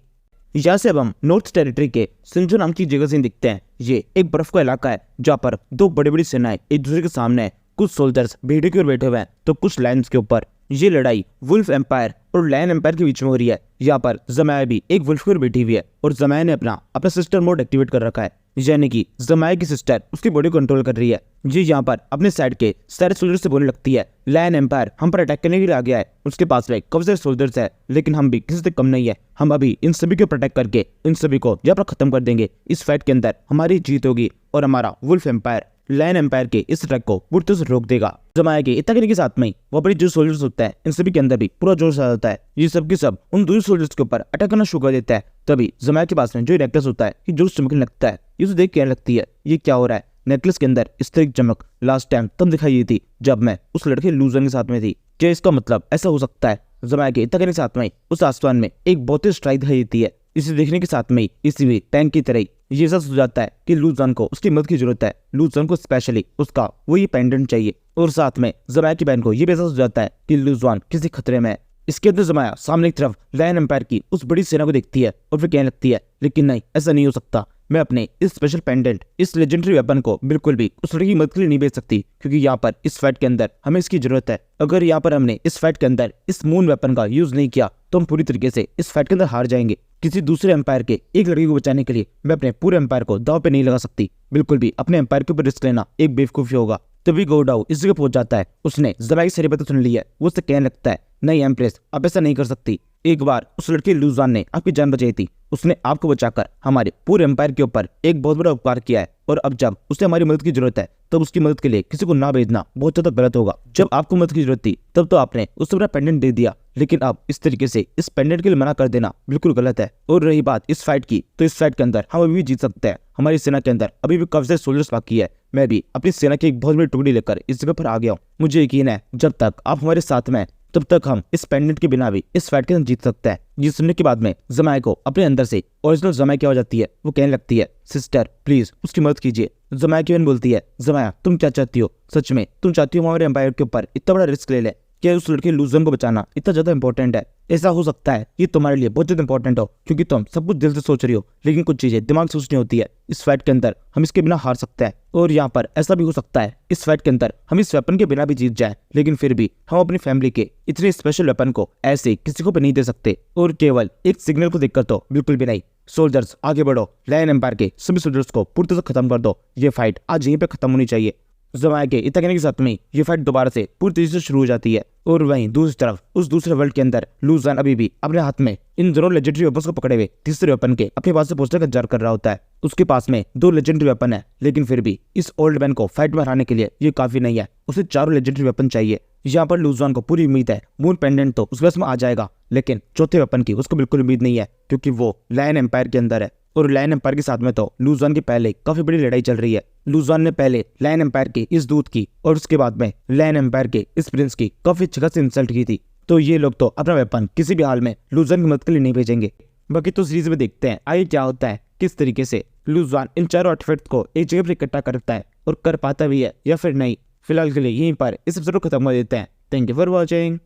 यहाँ से अब हम नॉर्थ टेरिटरी के सिंजो नाम की जगह से दिखते हैं। ये एक बर्फ का इलाका है जहाँ पर दो बड़ी बड़ी सेनाएं एक दूसरे के सामने है। कुछ सोल्जर्स भेड़ियों की ओर बैठे हुए हैं तो कुछ लायंस के ऊपर। ये लड़ाई वुल्फ एम्पायर और लायन एम्पायर के बीच में हो रही है। यहाँ पर ज़माया भी एक वुल्फ की ओर बैठी हुई है और ज़माया ने अपना सिस्टर मोड एक्टिवेट कर रखा है, यानी कि ज़माया की सिस्टर उसकी बॉडी कंट्रोल कर रही है। ये यहाँ पर अपने साइड के सारे सोल्जर से बोलने लगती है लायन एम्पायर हम पर अटैक करने के लिए आ गया है, उसके पास में काफी सारे सोल्जर्स है लेकिन हम भी किसी से कम नहीं है, हम अभी इन सभी को प्रोटेक्ट करके इन सभी को यहाँ पर खत्म कर देंगे। इस फाइट के अंदर हमारी जीत होगी और हमारा वुल्फ एम्पायर लायन एम्पायर के इस अटैक को पूरी तरह से रोक देगा। ज़माया के इतना करने के साथ में वो बड़ी जो सोल्जर्स होता है इन सभी के अंदर भी पूरा जोश आ जाता है। ये सब के सब उन दूसरे सोल्जर्स के ऊपर अटैक करना शुरू कर देता है। तभी ज़माया के पास में जो नेकलेस होता है ये जोश चमकने लगता है। ये देख के लगती है ये क्या हो रहा है? नेकलेस के अंदर इस तरह की चमक लास्ट टाइम तब दिखाई दी थी जब मैं उस लड़के लू ज़ुआन के साथ में थी। क्या इसका मतलब ऐसा हो सकता है? ज़माया के इतना करने के साथ में उस आसमान में एक बहुत ही स्ट्राइक दिखाई देती है। इसे देखने के साथ में इसी भी टैंक की तरह ये सब हो जाता है कि लूजान को उसकी मदद की जरूरत है। लूजान को स्पेशली उसका वो ये पेंडेंट चाहिए। और साथ में जमाया की बहन को ये भी एहसास हो जाता है कि लूजान किसी खतरे में है। इसके अंदर जमाया सामने की तरफ लायन एम्पायर की उस बड़ी सेना को देखती है और फिर कहने लगती है, लेकिन नहीं, ऐसा नहीं हो सकता। मैं अपने इस स्पेशल पेंडेंट, इस लेजेंडरी वेपन को बिल्कुल भी उस लड़की की मदद के लिए नहीं भेज सकती, क्योंकि यहाँ पर इस फाइट के अंदर हमें इसकी जरूरत है। अगर यहाँ पर हमने इस फाइट के अंदर इस मून वेपन का यूज नहीं किया तो हम पूरी तरीके से इस फाइट के अंदर हार जाएंगे। किसी दूसरे एम्पायर के एक लड़की को बचाने के लिए मैं अपने पूरे एम्पायर को दांव पे नहीं लगा सकती। बिल्कुल भी अपने एम्पायर के ऊपर रिस्क लेना एक बेवकूफी होगा। तभी गोडाउ इस जगह पहुंच जाता है। उसने जमाई की सारी बातें सुन ली है। वो उससे कहने लगता है, नहीं एम्प्रेस, आप ऐसा नहीं कर सकती। एक बार उस लड़की लूजान ने आपकी जान बचाई थी। उसने आपको बचाकर हमारे पूरे एम्पायर के ऊपर एक बहुत बड़ा उपकार किया है, और अब जब उसे हमारी मदद की जरूरत है तब उसकी मदद के लिए किसी को ना भेजना बहुत ज्यादा गलत होगा। जब आपको मदद की जरूरत थी तब तो आपने उससे अपना पेंडेंट दे दिया, लेकिन अब इस तरीके से इस पेंडेंट के लिए मना कर देना बिल्कुल गलत है। और रही बात इस फाइट की, तो इस फाइट के अंदर हम अभी भी जीत सकते हैं। हमारी सेना के अंदर अभी भी काफी सारे सोल्जर्स बाकी है। मैं भी अपनी सेना की एक बहुत बड़ी टुकड़ी लेकर इस जगह पर आ गया हूँ। मुझे यकीन है जब तक आप हमारे साथ में तब तक हम इस पेंडेंट के बिना भी इस फाइट के अंदर जीत सकते हैं। ये सुनने के बाद में जमाया को अपने अंदर से ओरिजिनल जमाया की आवाज आती है। वो कहने लगती है, सिस्टर प्लीज उसकी मदद कीजिए। जमाया की बहन बोलती है, जमाया तुम क्या चाहती हो? सच में तुम चाहती हो हमारे एम्पायर के ऊपर इतना बड़ा रिस्क ले ले? क्या उस लड़के लूजन को बचाना इतना ज्यादा इंपॉर्टेंट है? ऐसा हो सकता है ये तुम्हारे लिए बहुत ज्यादा इंपॉर्टेंट हो, क्योंकि तुम सब कुछ दिल से सोच रही हो, लेकिन कुछ चीजें दिमाग से सोचनी होती है। इस फाइट के अंदर हम इसके बिना हार सकते हैं, और यहाँ पर ऐसा भी हो सकता है इस फाइट के अंदर हम इस वेपन के बिना भी जीत जाए, लेकिन फिर भी हम अपनी फैमिली के इतने स्पेशल वेपन को ऐसे किसी को भी नहीं दे सकते, और केवल एक सिग्नल को देखकर तो बिल्कुल भी नहीं। सोल्जर्स आगे बढ़ो, लायन एम्पायर के सभी सोल्जर्स को पूरी तरह से खत्म कर दो। ये फाइट आज यहीं पे खत्म होनी चाहिए। जमाया के इतना कहने के साथ में ये फाइट दोबारा से पूरी तरीके से शुरू हो जाती है। और वहीं दूसरी तरफ उस दूसरे वर्ल्ड के अंदर लूजान अभी भी अपने हाथ में इन दोनों लेजेंडरी वेपन्स को पकड़े हुए तीसरे वेपन के अपने पास से पहुंचने का इंतजार कर रहा होता है। उसके पास में 2 लेजेंडरी वेपन है, लेकिन फिर भी इस ओल्ड मैन को फाइट में हराने के लिए ये काफी नहीं है। उसे 4 लेजेंडरी वेपन चाहिए। यहाँ पर लूजान को पूरी उम्मीद है मून पेंडेंट तो उसके पास में आ जाएगा, लेकिन चौथे वेपन की उसको बिल्कुल उम्मीद नहीं है, क्योंकि वो लायन एम्पायर के अंदर है। और लायन एम्पायर के साथ में तो लूजान की पहले काफी बड़ी लड़ाई चल रही है। लूजान ने पहले लायन एम्पायर की इस दूत की, और उसके बाद में लायन एम्पायर के इस प्रिंस की काफी अच्छी खासी इंसल्ट की थी। तो ये लोग तो अपना वेपन किसी भी हाल में लूजान की मदद के लिए नहीं भेजेंगे। बाकी तो सीरीज में देखते हैं आगे क्या होता है, किस तरीके से लूजान इन 4 आर्टिफैक्ट्स को एक जगह पर इकट्ठा करता है, और कर पाता भी है या फिर नहीं। फिलहाल के लिए यहीं पर इस एपिसोड को खत्म कर देते हैं। Thank you for watching.